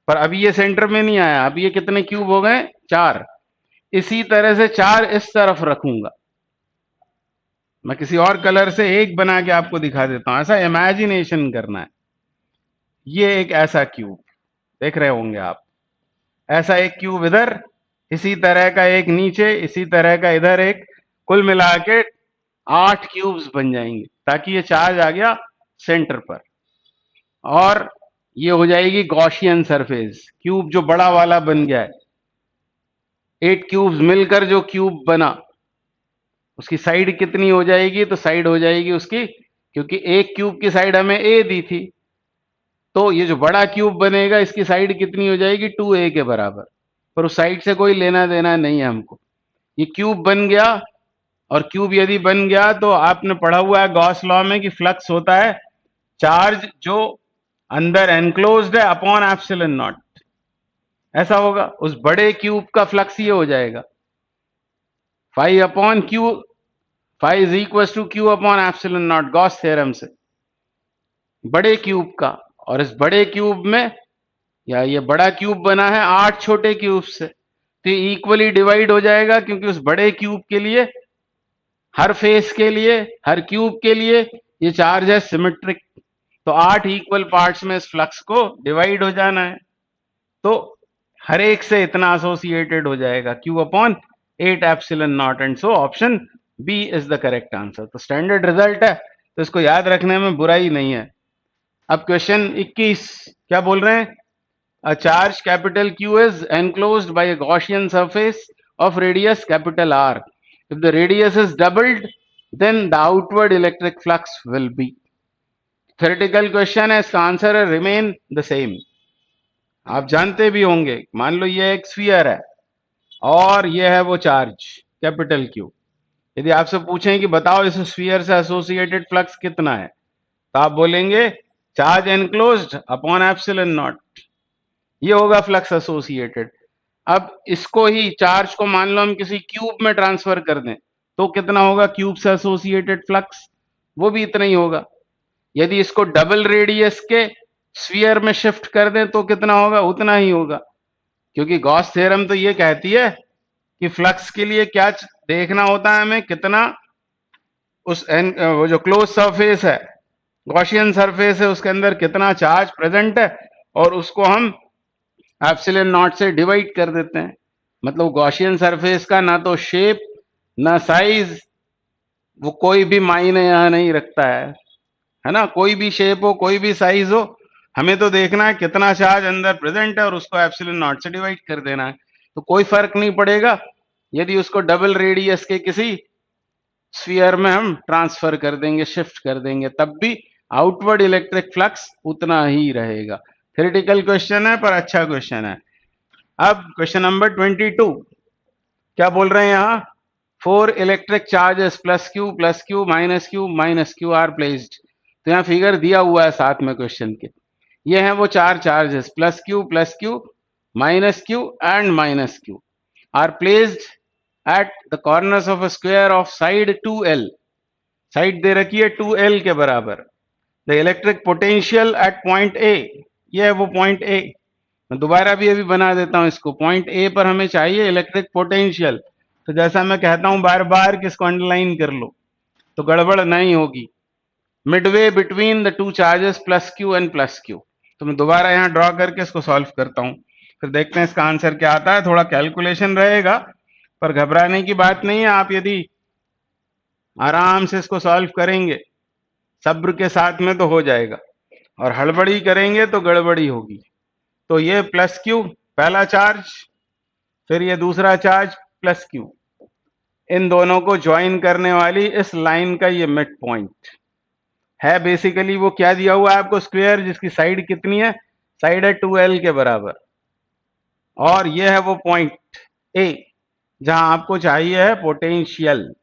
पर अभी ये सेंटर में नहीं आया। अभी ये कितने क्यूब हो गए, 4। इसी तरह से 4 इस तरफ रखूंगा। मैं किसी और कलर से एक बना के आपको दिखा देता हूं, ऐसा इमेजिनेशन करना है। ये एक ऐसा क्यूब देख रहे होंगे आप, ऐसा एक क्यूब इधर, इसी तरह का एक नीचे, इसी तरह का इधर एक, कुल मिला के 8 क्यूब्स बन जाएंगे, ताकि ये चार्ज आ गया सेंटर पर। और ये हो जाएगी गॉसियन सरफेस, क्यूब जो बड़ा वाला बन गया है, 8 क्यूब्स मिलकर जो क्यूब बना, उसकी साइड कितनी हो जाएगी, तो साइड हो जाएगी उसकी, क्योंकि एक क्यूब की साइड हमें ए दी थी, तो ये जो बड़ा क्यूब बनेगा इसकी साइड कितनी हो जाएगी, 2a के बराबर। पर उस साइड से कोई लेना देना नहीं है हमको। ये क्यूब बन गया, और क्यूब यदि बन गया तो आपने पढ़ा हुआ है गॉस लॉ में कि फ्लक्स होता है चार्ज जो अंदर एनक्लोज्ड है अपॉन एप्सिलॉन नॉट। ऐसा होगा, उस बड़े क्यूब का फ्लक्स ये हो जाएगा phi upon Q, phi is equal to Q upon epsilon not, Gauss theorem से, बड़े क्यूब का। और इस बड़े क्यूब में, या ये बड़ा क्यूब बना है 8 छोटे क्यूब से, तो ये इक्वली डिवाइड हो जाएगा, क्योंकि उस बड़े क्यूब के लिए, हर फेस के लिए, हर क्यूब के लिए ये चार्ज है सिमेट्रिक। तो 8 इक्वल पार्ट्स में इस फ्लक्स को डिवाइड हो जाना है, तो हर एक से इतना एसोसिएटेड हो जाएगा, Q upon 8 epsilon naught, and so option B is the correct answer. तो स्टैंडर्ड रिजल्ट है, तो इसको याद रखने में बुराई नहीं है। अब क्वेश्चन 21 क्या बोल रहे हैं, a charge capital Q is enclosed by a Gaussian surface of radius capital R. If the radius is doubled, then the outward electric flux will be. Theoretical question है, इसका आंसर है remain the same। आप जानते भी होंगे, मान लो ये एक स्फीयर है और ये है वो चार्ज कैपिटल Q। यदि आपसे पूछें कि बताओ इस स्फीयर से एसोसिएटेड फ्लक्स कितना है, तो आप बोलेंगे charge enclosed upon epsilon not, ये होगा फ्लक्स एसोसिएटेड। अब इसको ही चार्ज को मान लो हम किसी क्यूब में ट्रांसफर कर दें, तो कितना होगा क्यूब से एसोसिएटेड फ्लक्स, वो भी इतना ही होगा। यदि इसको डबल रेडियस के स्फीयर में शिफ्ट कर दें तो कितना होगा, उतना ही होगा। क्योंकि गॉस थ्योरम तो ये कहती है कि फ्लक्स के लिए क्या देखना होता है, हमें कितना उस वो जो क्लोज सरफेस है, गॉसियन सरफेस है, उसके अंदर कितना चार्ज प्रेजेंट है, और उसको हम एप्सिलॉन नॉट से डिवाइड कर देते हैं। मतलब गॉसियन सरफेस का ना तो शेप ना साइज, वो कोई भी मायने यहाँ नहीं रखता है ना। कोई भी शेप हो, कोई भी साइज हो, हमें तो देखना है कितना चार्ज अंदर प्रेजेंट है और उसको एप्सिलॉन नॉट से डिवाइड कर देना है। तो कोई फर्क नहीं पड़ेगा यदि उसको डबल रेडियस के किसी स्फीयर में हम ट्रांसफर कर देंगे, शिफ्ट कर देंगे, तब भी आउटवर्ड इलेक्ट्रिक फ्लक्स उतना ही रहेगा। थ्योरेटिकल क्वेश्चन है पर अच्छा क्वेश्चन है। अब क्वेश्चन नंबर 22 क्या बोल रहे हैं यहाँ, 4 electric charges plus Q minus Q are placed. तो यहाँ फिगर दिया हुआ है साथ में क्वेश्चन के। ये हैं वो 4 charges plus Q and minus Q are placed at the corners of a square of side 2L। Side दे रखी है 2L के बराबर। The electric potential at point A, ये है वो पॉइंट A। मैं दोबारा भी अभी बना देता हूं इसको। पॉइंट A पर हमें चाहिए इलेक्ट्रिक पोटेंशियल। तो जैसा मैं कहता हूं बार बार कि इसको अंडरलाइन कर लो तो गड़बड़ नहीं होगी। Midway between the two charges plus Q and plus Q. तो मैं दोबारा यहां ड्रॉ करके इसको सॉल्व करता हूं, फिर देखते हैं इसका आंसर क्या आता है। थोड़ा कैलकुलेशन रहेगा पर घबराने की बात नहीं है। आप यदि आराम से इसको सॉल्व करेंगे सब्र के साथ में तो हो जाएगा, और हड़बड़ी करेंगे तो गड़बड़ी होगी। तो ये प्लस क्यू पहला चार्ज, फिर ये दूसरा चार्ज प्लस क्यू, इन दोनों को ज्वाइन करने वाली इस लाइन का ये मिड पॉइंट है। बेसिकली वो क्या दिया हुआ है आपको, स्क्वायर जिसकी साइड कितनी है, साइड है 2L के बराबर, और ये है वो पॉइंट A जहां आपको चाहिए है पोटेंशियल,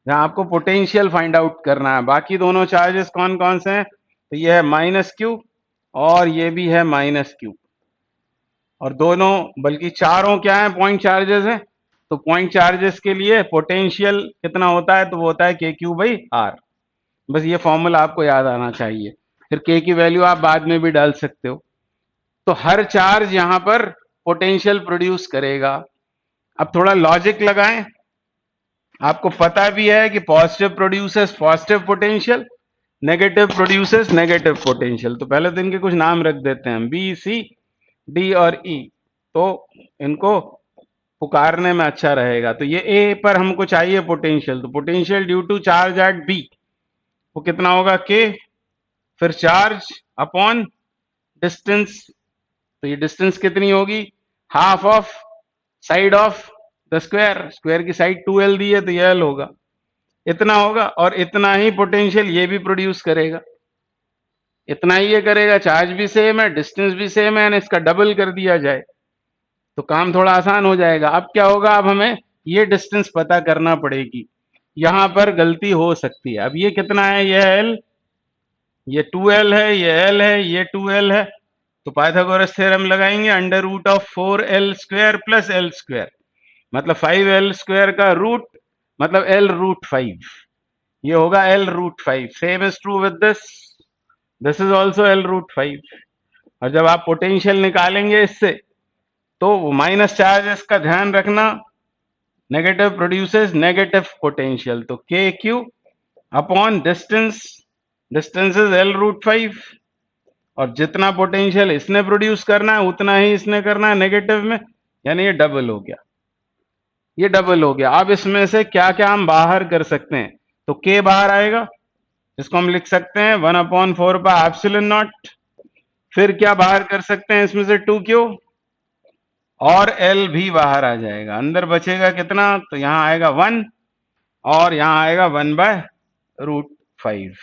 जहां आपको पोटेंशियल फाइंड आउट करना है। बाकी दोनों चार्जेस कौन कौन से हैं, तो ये है माइनस क्यू और ये भी है माइनस क्यू, और दोनों बल्कि चारों क्या है, पॉइंट चार्जेस हैं। तो पॉइंट चार्जेस के लिए पोटेंशियल कितना होता है, तो वो होता है KQ/R। बस ये फॉर्मूला आपको याद आना चाहिए, फिर K की वैल्यू आप बाद में भी डाल सकते हो। तो हर चार्ज यहां पर पोटेंशियल प्रोड्यूस करेगा। अब थोड़ा लॉजिक लगाएं। आपको पता भी है कि positive produces positive potential, negative produces negative potential. तो पहले तो इनके कुछ नाम रख देते हैं, B, C, D और E। तो इनको पुकारने में अच्छा रहेगा। तो ये A पर हमको चाहिए पोटेंशियल, तो potential due to charge at B वो कितना होगा, K, फिर चार्ज अपॉन डिस्टेंस। तो ये डिस्टेंस कितनी होगी, half of side of the square. Square की साइड 2L दी है तो ये L होगा, इतना होगा। और इतना ही पोटेंशियल ये भी प्रोड्यूस करेगा, इतना ही ये करेगा। चार्ज भी सेम है, डिस्टेंस भी सेम है, इसका डबल कर दिया जाए तो काम थोड़ा आसान हो जाएगा। अब क्या होगा, अब हमें ये डिस्टेंस पता करना पड़ेगी। यहां पर गलती हो सकती है। अब ये कितना है, ये L, ये 2L है, ये L है, ये 2L है। तो पाइथागोरस थ्योरम लगाएंगे, under root of 4L square plus L square, मतलब 5L स्क्वायर का रूट, मतलब L√5। ये होगा L√5। Same is true with this is also L√5। और जब आप पोटेंशियल निकालेंगे इससे तो माइनस चार्जेस का ध्यान रखना, नेगेटिव प्रोड्यूसेस नेगेटिव पोटेंशियल। तो KQ upon distance, distance is L√5, और जितना पोटेंशियल इसने प्रोड्यूस करना है उतना ही इसने करना है नेगेटिव में, यानी ये डबल हो गया, ये डबल हो गया। अब इसमें से क्या क्या हम बाहर कर सकते हैं, तो K बाहर आएगा, इसको हम लिख सकते हैं 1/4πε0। फिर क्या बाहर कर सकते हैं इसमें से 2Q, और L भी बाहर आ जाएगा। अंदर बचेगा कितना, तो यहां आएगा 1 और यहां आएगा 1/√5।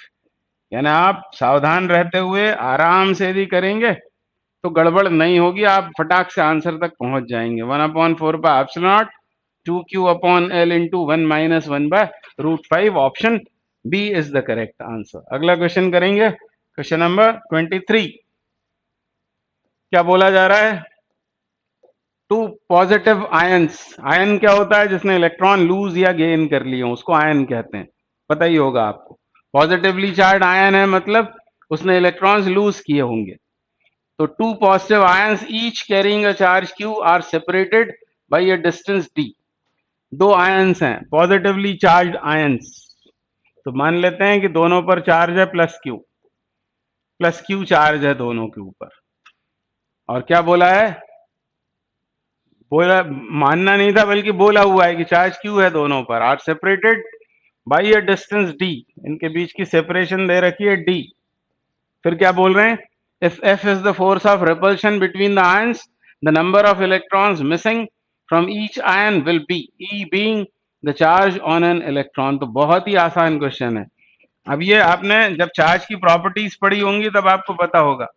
यानी आप सावधान रहते हुए आराम से यदि करेंगे तो गड़बड़ नहीं होगी, आप फटाक से आंसर तक पहुंच जाएंगे। 1/4πε0 2Q upon L into 1 - 1/√5। Option B is the correct answer. अगला क्वेश्चन करेंगे, क्वेश्चन नंबर 23। क्या बोला जा रहा है, टू पॉजिटिव आयंस। आयन क्या होता है, जिसने इलेक्ट्रॉन लूज या गेन कर लिए हो उसको आयन कहते हैं, पता ही होगा आपको। पॉजिटिवली चार्ज आयन है मतलब उसने इलेक्ट्रॉन्स लूज किए होंगे। तो two positive ions each carrying a charge q are separated by a distance d। दो आयंस हैं पॉजिटिवली चार्ज आयंस, तो मान लेते हैं कि दोनों पर चार्ज है प्लस क्यू चार्ज है दोनों के ऊपर। और क्या बोला है, बोला, मानना नहीं था बल्कि बोला हुआ है कि चार्ज क्यू है दोनों पर, are separated by a distance D, इनके बीच की सेपरेशन दे रखी है डी। फिर क्या बोल रहे हैं, if F is the force of repulsion between the ions, the number of electrons missing from each ion will be E being the charge on an electron. तो बहुत ही आसान क्वेश्चन है। अब ये आपने जब चार्ज की प्रॉपर्टीज पढ़ी होंगी तब आपको पता होगा,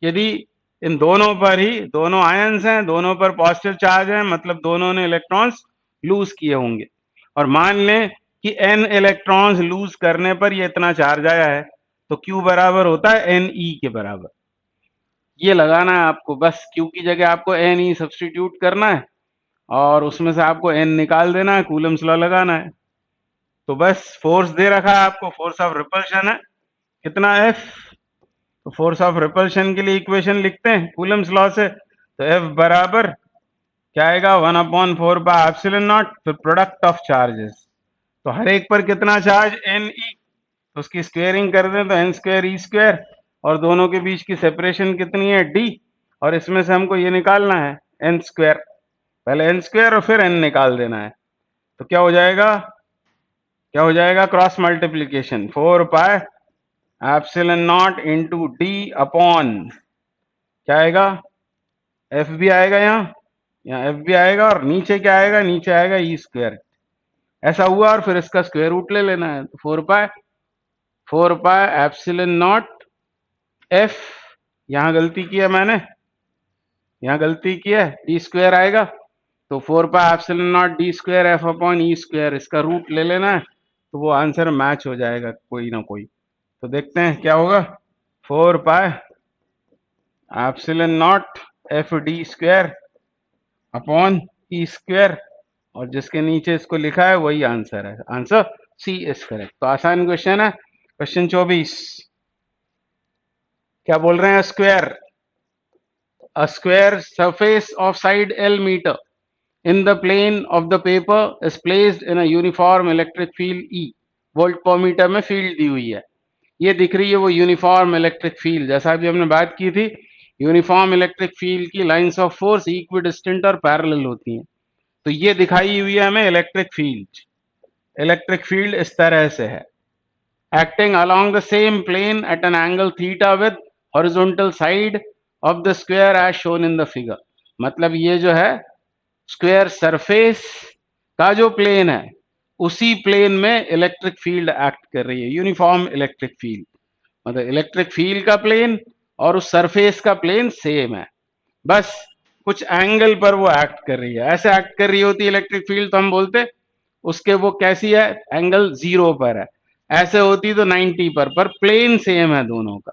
यदि इन दोनों पर ही दोनों आयंस हैं, दोनों पर पॉजिटिव चार्ज है, मतलब दोनों ने इलेक्ट्रॉन्स लूज किए होंगे, और मान लें कि n इलेक्ट्रॉन्स लूज करने पर ये इतना चार्ज आया है, तो q बराबर होता है n e के बराबर। ये लगाना है आपको, बस q की जगह आपको n e सब्स्टिट्यूट करना है और उसमें से आपको n निकाल देना है, कूलम्स लॉ लगाना है। तो बस फोर्स दे रखा है आपको, फोर्स ऑफ रिपल्शन है कितना F। तो फोर्स ऑफ रिपल्शन के लिए इक्वेशन लिखते हैं कूलम्स लॉ से, तो F बराबर क्या आएगा, 1/4 फिर प्रोडक्ट ऑफ चार्जेस, तो हर एक पर कितना चार्ज n e, तो उसकी स्क्वेयरिंग कर दें तो n स्क्वायर e स्क्वायर, और दोनों के बीच की सेपरेशन कितनी है d, और इसमें से हमको ये निकालना है n स्क्वायर, पहले n स्क्वायर और फिर n निकाल देना है। तो क्या हो जाएगा, cross multiplication 4 pi epsilon not into D upon, क्या आएगा, एफ भी आएगा यहाँ एफ भी आएगा, और नीचे क्या आएगा, नीचे आएगा ई स्क्वायर। ऐसा हुआ और फिर इसका स्क्वायर रूट ले लेना है, तो 4 पाई एप्सिलॉन नॉट एफ, यहाँ गलती की है मैंने, यहाँ गलती की है, डी स्क्वायर आएगा, तो 4 pi epsilon not D square F upon E square, इसका रूट ले लेना है, तो वो आंसर मैच हो जाएगा कोई ना कोई। तो देखते हैं क्या होगा, 4 pi epsilon not F D square upon E square, और जिसके नीचे इसको लिखा है वही आंसर है, आंसर सी इज करेक्ट। तो आसान क्वेश्चन है। क्वेश्चन 24 क्या बोल रहे हैं, square, a square surface of side L meter in the plane of the paper is placed in a uniform electric field E, volt पर मीटर में फील्ड दी हुई है, ये दिख रही है वो यूनिफॉर्म इलेक्ट्रिक फील्ड, जैसा अभी हमने बात की थी, यूनिफॉर्म इलेक्ट्रिक फील्ड की लाइंस ऑफ फोर्स इक्विडिस्टेंट और पैरेलल होती हैं। तो ये दिखाई हुई है हमें इलेक्ट्रिक फील्ड इस तरह से है, acting along the same plane at an angle theta with horizontal side of the square as shown in the figure। मतलब ये जो है स्क्वायर सरफेस का जो प्लेन है उसी प्लेन में इलेक्ट्रिक फील्ड एक्ट कर रही है, यूनिफॉर्म इलेक्ट्रिक फील्ड, मतलब इलेक्ट्रिक फील्ड का प्लेन और उस सरफेस का प्लेन सेम है, बस कुछ एंगल पर वो एक्ट कर रही है। ऐसे एक्ट कर रही होती है इलेक्ट्रिक फील्ड तो हम बोलते उसके वो कैसी है, एंगल 0 पर है, ऐसे होती तो 90 पर प्लेन सेम है दोनों का।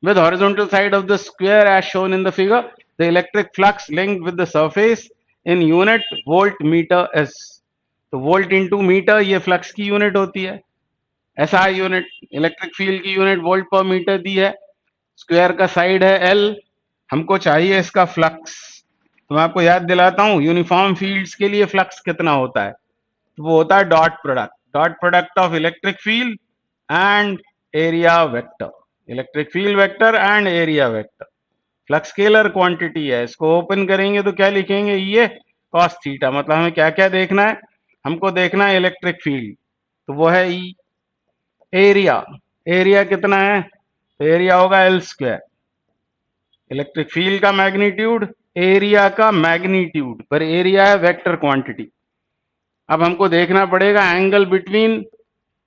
With horizontal side of the square as shown in the figure, the electric flux linked with the surface in unit volt meter is। तो वोल्ट इंटू मीटर ये फ्लक्स की यूनिट होती है, ऐसा यूनिट इलेक्ट्रिक फील्ड की unit volt पर metre दी है, square का साइड है L, हमको चाहिए इसका फ्लक्स। तो मैं आपको याद दिलाता हूं यूनिफॉर्म फील्ड्स के लिए फ्लक्स कितना होता है, तो वो होता है dot product of electric field and area vector, electric field vector and area vector. Flux scalar quantity है, इसको ओपन करेंगे तो क्या लिखेंगे, ये कॉस थीटा, मतलब हमें क्या क्या देखना है, हमको देखना है इलेक्ट्रिक फील्ड, तो वो है ई। एरिया कितना है, तो एरिया होगा एल स्क्वायर, इलेक्ट्रिक फील्ड का मैग्नीट्यूड, एरिया का मैग्नीट्यूड, पर एरिया है वेक्टर क्वांटिटी। अब हमको देखना पड़ेगा angle between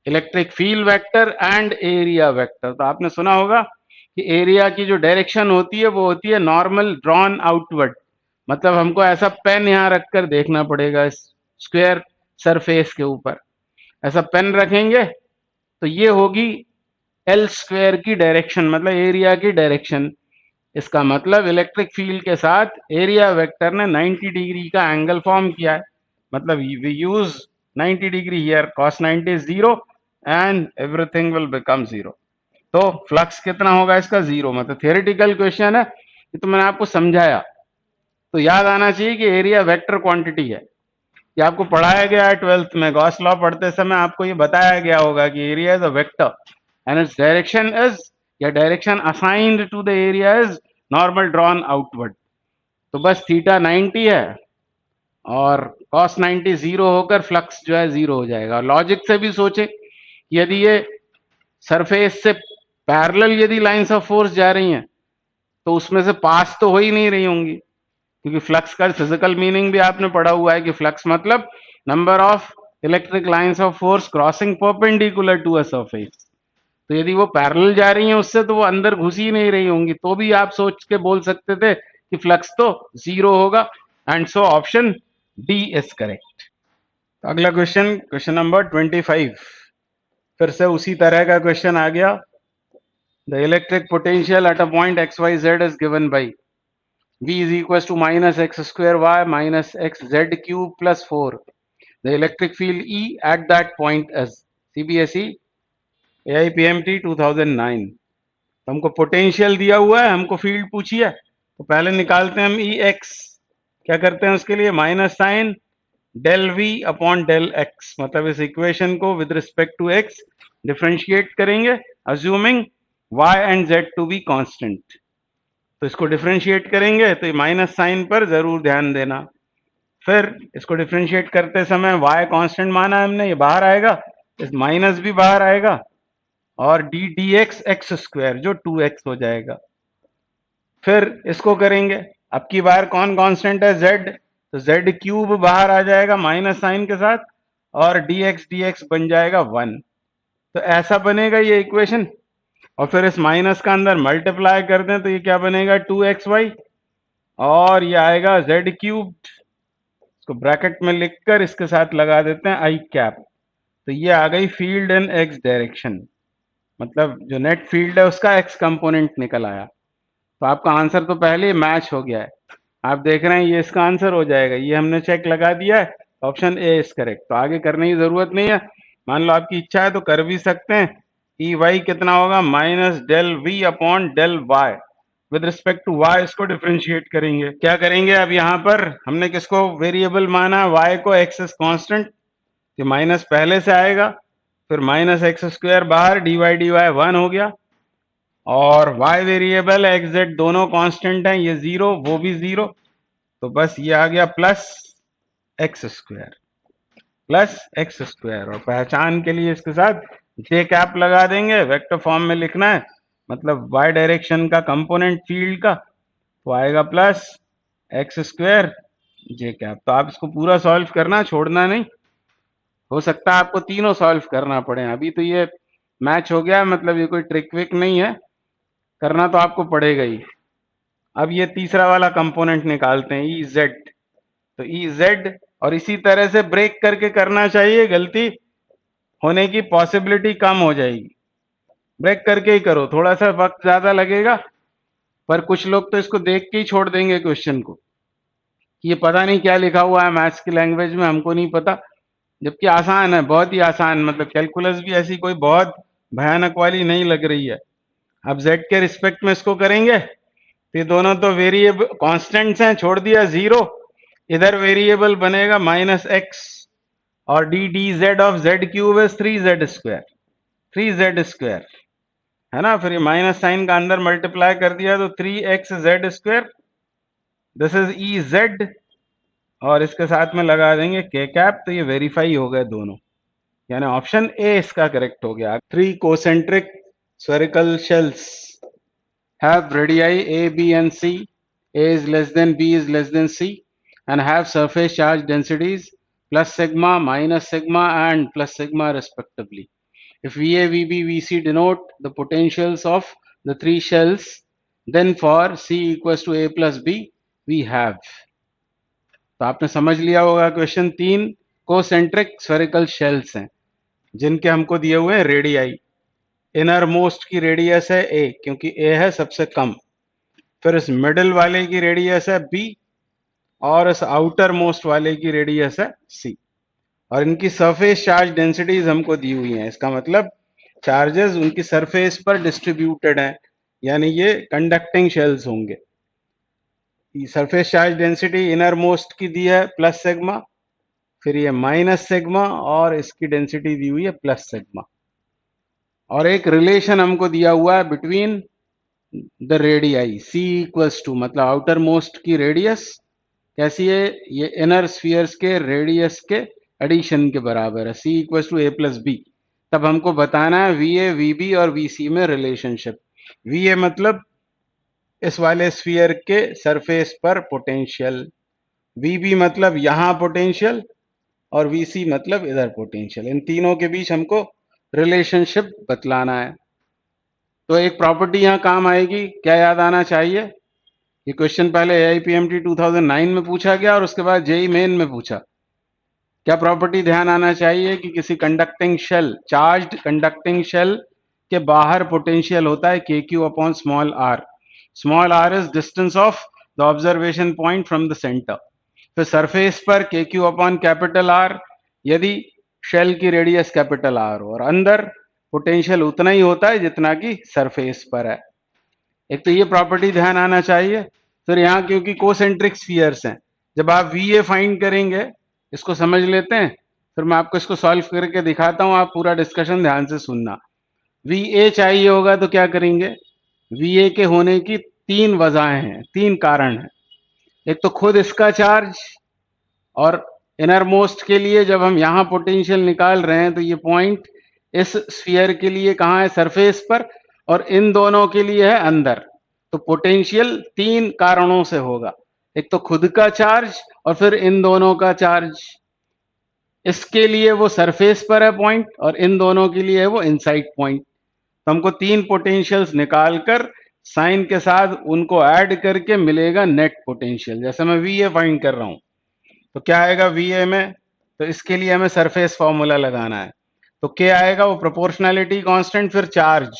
electric field vector and area vector. तो आपने सुना होगा कि एरिया की जो डायरेक्शन होती है वो होती है नॉर्मल ड्रॉन आउटवर्ड, मतलब हमको ऐसा पेन यहाँ रखकर देखना पड़ेगा इस स्क्वायर सरफेस के ऊपर, ऐसा पेन रखेंगे तो ये होगी एल स्क्वायर की डायरेक्शन, मतलब एरिया की डायरेक्शन। इसका मतलब इलेक्ट्रिक फील्ड के साथ एरिया वेक्टर ने 90 डिग्री का एंगल फॉर्म किया है, मतलब we use 90 degree here, cos 90 is 0 and everything will become 0। तो फ्लक्स कितना होगा इसका, जीरो। मतलब थियोरेटिकल क्वेश्चन है ये, तो मैंने आपको समझाया। तो याद आना चाहिए कि एरिया वेक्टर क्वांटिटी है। ये आपको पढ़ाया गया है 12th में, गॉस लॉ पढ़ते समय आपको ये बताया गया होगा कि area is a vector and it's direction is, या direction assigned to the area is normal drawn outward. तो बस थीटा 90 है और कॉस 90 जीरो होकर फ्लक्स जो है जीरो हो जाएगा। लॉजिक से भी सोचे, यदि ये सरफेस से पैरेलल यदि लाइंस ऑफ फोर्स जा रही हैं तो उसमें से पास तो हो ही नहीं रही होंगी, क्योंकि फ्लक्स का फिजिकल मीनिंग भी आपने पढ़ा हुआ है कि फ्लक्स मतलब number of electric lines of force crossing perpendicular to a surface. तो यदि वो पैरेलल जा रही हैं उससे, तो वो अंदर घुस ही नहीं रही होंगी, तो भी आप सोच के बोल सकते थे कि फ्लक्स तो जीरो होगा। And so option D is correct. अगला क्वेश्चन, क्वेश्चन नंबर 25, फिर से उसी तरह का क्वेश्चन आ गया। The electric potential at a point X Y Z is given by V is equals to minus x square y minus x z cube plus 4. The electric field E at that point is CBSE AIPMT 2009। तो हमको potential दिया हुआ है, हमको field पूछी है, तो पहले निकालते हैं हम ई एक्स। क्या करते हैं उसके लिए, minus sine del V upon del X, मतलब इस इक्वेशन को with respect to X differentiate करेंगे, assuming y and z to be constant. तो इसको डिफरेंशिएट करेंगे तो ये माइनस साइन पर जरूर ध्यान देना। फिर इसको डिफरेंशिएट करते समय y कांस्टेंट माना है हमने, ये बाहर आएगा, इस माइनस भी बाहर आएगा, और D D x x square जो 2x हो जाएगा। फिर इसको करेंगे, अब की बार कौन कांस्टेंट है, z, तो z क्यूब बाहर आ जाएगा माइनस साइन के साथ, और डी एक्स बन जाएगा 1। तो ऐसा बनेगा ये इक्वेशन। और फिर इस माइनस का अंदर मल्टीप्लाई कर दें तो ये क्या बनेगा, 2xy, और ये आएगा z क्यूब। इसको ब्रैकेट में लिखकर इसके साथ लगा देते हैं आई कैप। तो ये आ गई फील्ड इन एक्स डायरेक्शन, मतलब जो नेट फील्ड है उसका एक्स कंपोनेंट निकल आया। तो आपका आंसर तो पहले ही मैच हो गया है, आप देख रहे हैं ये इसका आंसर हो जाएगा, ये हमने चेक लगा दिया है, ऑप्शन ए इज करेक्ट। तो आगे करने की जरूरत नहीं है, मान लो आपकी इच्छा है तो कर भी सकते हैं। ई वाई कितना होगा, minus del V upon del Y, with respect to Y इसको डिफरेंशिएट करेंगे। क्या करेंगे, अब यहाँ पर हमने किसको वेरिएबल माना, वाई को, एक्स इज कॉन्स्टेंट, कि माइनस पहले से आएगा, फिर माइनस एक्स स्क्वायर बाहर, डी वाई 1 हो गया, और y वेरिएबल एक्स जेड दोनों कांस्टेंट हैं, ये जीरो वो भी जीरो, तो बस ये आ गया plus x square, plus x square. और पहचान के लिए इसके साथ जे कैप लगा देंगे, वेक्टर फॉर्म में लिखना है, मतलब y डायरेक्शन का कंपोनेंट फील्ड का, तो आएगा प्लस एक्स स्क्वायर जे कैप। तो आप इसको पूरा सॉल्व करना, छोड़ना नहीं, हो सकता है आपको तीनों सॉल्व करना पड़े। अभी तो ये मैच हो गया, मतलब ये कोई ट्रिक विक नहीं है, करना तो आपको पड़ेगा ही। अब ये तीसरा वाला कंपोनेंट निकालते हैं, ई जेड। तो ई जेड, और इसी तरह से ब्रेक करके करना चाहिए, गलती होने की पॉसिबिलिटी कम हो जाएगी। ब्रेक करके ही करो, थोड़ा सा वक्त ज्यादा लगेगा, पर कुछ लोग तो इसको देख के ही छोड़ देंगे क्वेश्चन को, कि ये पता नहीं क्या लिखा हुआ है मैथ्स की लैंग्वेज में, हमको नहीं पता, जबकि आसान है, बहुत ही आसान, मतलब कैलकुलस भी ऐसी कोई बहुत भयानक वाली नहीं लग रही है। अब जेड के रिस्पेक्ट में इसको करेंगे, तो ये दोनों तो वेरिएबल कांस्टेंट्स हैं, छोड़ दिया जीरो, इधर वेरिएबल बनेगा माइनस एक्स, और D D Z of Z cube is 3z square, 3z square है ना। फिर ये माइनस साइन का अंदर मल्टीप्लाई कर दिया तो 3xz square, this is E Z, और इसके साथ में लगा देंगे के कैप। तो ये वेरीफाई हो गए दोनों, यानी ऑप्शन ए इसका करेक्ट हो गया। 3 concentric spherical shells have radii A, B and C, A is less than B is less than C, and have surface charge densities plus sigma, minus sigma and plus sigma respectively. If VA, VB, VC denote the potentials of the three shells, then for C equals to A plus B, we have. तो आपने समझ लिया होगा question, 3 concentric spherical shells हैं जिनके हमको दिए हुए हैं रेडियाई। इनर मोस्ट की रेडियस है ए, क्योंकि ए है सबसे कम, फिर इस मिडिल वाले की रेडियस है बी, और इस आउटर मोस्ट वाले की रेडियस है सी, और इनकी सरफेस चार्ज डेंसिटीज हमको दी हुई हैं। इसका मतलब चार्जेस उनकी सरफेस पर डिस्ट्रीब्यूटेड हैं, यानी ये कंडक्टिंग शेल्स होंगे। Surface charge density inner most की दी है प्लस सिग्मा, फिर ये माइनस सिग्मा, और इसकी डेंसिटी दी हुई है प्लस सिग्मा, और एक रिलेशन हमको दिया हुआ है between the radii, C equals to, मतलब आउटर मोस्ट की रेडियस कैसी है, ये इनर स्फीयर्स के रेडियस के एडिशन के बराबर है, C equals to A plus B. तब हमको बताना है वी ए वी बी और वी सी में रिलेशनशिप। वी ए मतलब इस वाले स्फीयर के सरफेस पर पोटेंशियल, वी बी मतलब यहां पोटेंशियल, और वी सी मतलब इधर पोटेंशियल। इन तीनों के बीच हमको रिलेशनशिप बतलाना है। तो एक प्रॉपर्टी यहां काम आएगी, क्या याद आना चाहिए, ये क्वेश्चन पहले AIPMT 2009 में पूछा गया और उसके बाद JEE मेन में पूछा। क्या प्रॉपर्टी ध्यान आना चाहिए कि किसी conducting shell, charged conducting shell के बाहर पोटेंशियल होता है KQ upon small r। Small r is distance of the observation point from the centre. फिर सरफेस पर KQ अपॉन कैपिटल R, यदि शेल की रेडियस कैपिटल R हो, और अंदर पोटेंशियल उतना ही होता है जितना कि सरफेस पर है। एक तो ये प्रॉपर्टी ध्यान आना चाहिए। फिर यहाँ क्योंकि कोसेंट्रिक स्फीयर्स हैं, जब आप VA फाइंड करेंगे, इसको समझ लेते हैं, फिर मैं आपको इसको सॉल्व करके दिखाता हूँ, आप पूरा डिस्कशन ध्यान से सुनना। VA चाहिए होगा तो क्या करेंगे, VA के होने की तीन वजहें हैं, तीन कारण हैं। एक तो खुद इसका चार्ज, और इनर मोस्ट के लिए जब हम यहाँ पोटेंशियल निकाल रहे हैं तो ये पॉइंट इस स्फीयर के लिए कहाँ है, सरफेस पर, और इन दोनों के लिए है अंदर। तो पोटेंशियल तीन कारणों से होगा, एक तो खुद का चार्ज, और फिर इन दोनों का चार्ज। इसके लिए वो सरफेस पर है पॉइंट, और इन दोनों के लिए है वो इनसाइड पॉइंट। तो हमको तीन पोटेंशियल्स निकालकर साइन के साथ उनको ऐड करके मिलेगा नेट पोटेंशियल। जैसे मैं VA फाइंड कर रहा हूं, तो क्या आएगा VA में, तो इसके लिए हमें सरफेस फॉर्मूला लगाना है। तो क्या आएगा, वो प्रोपोर्शनैलिटी कांस्टेंट, फिर चार्ज,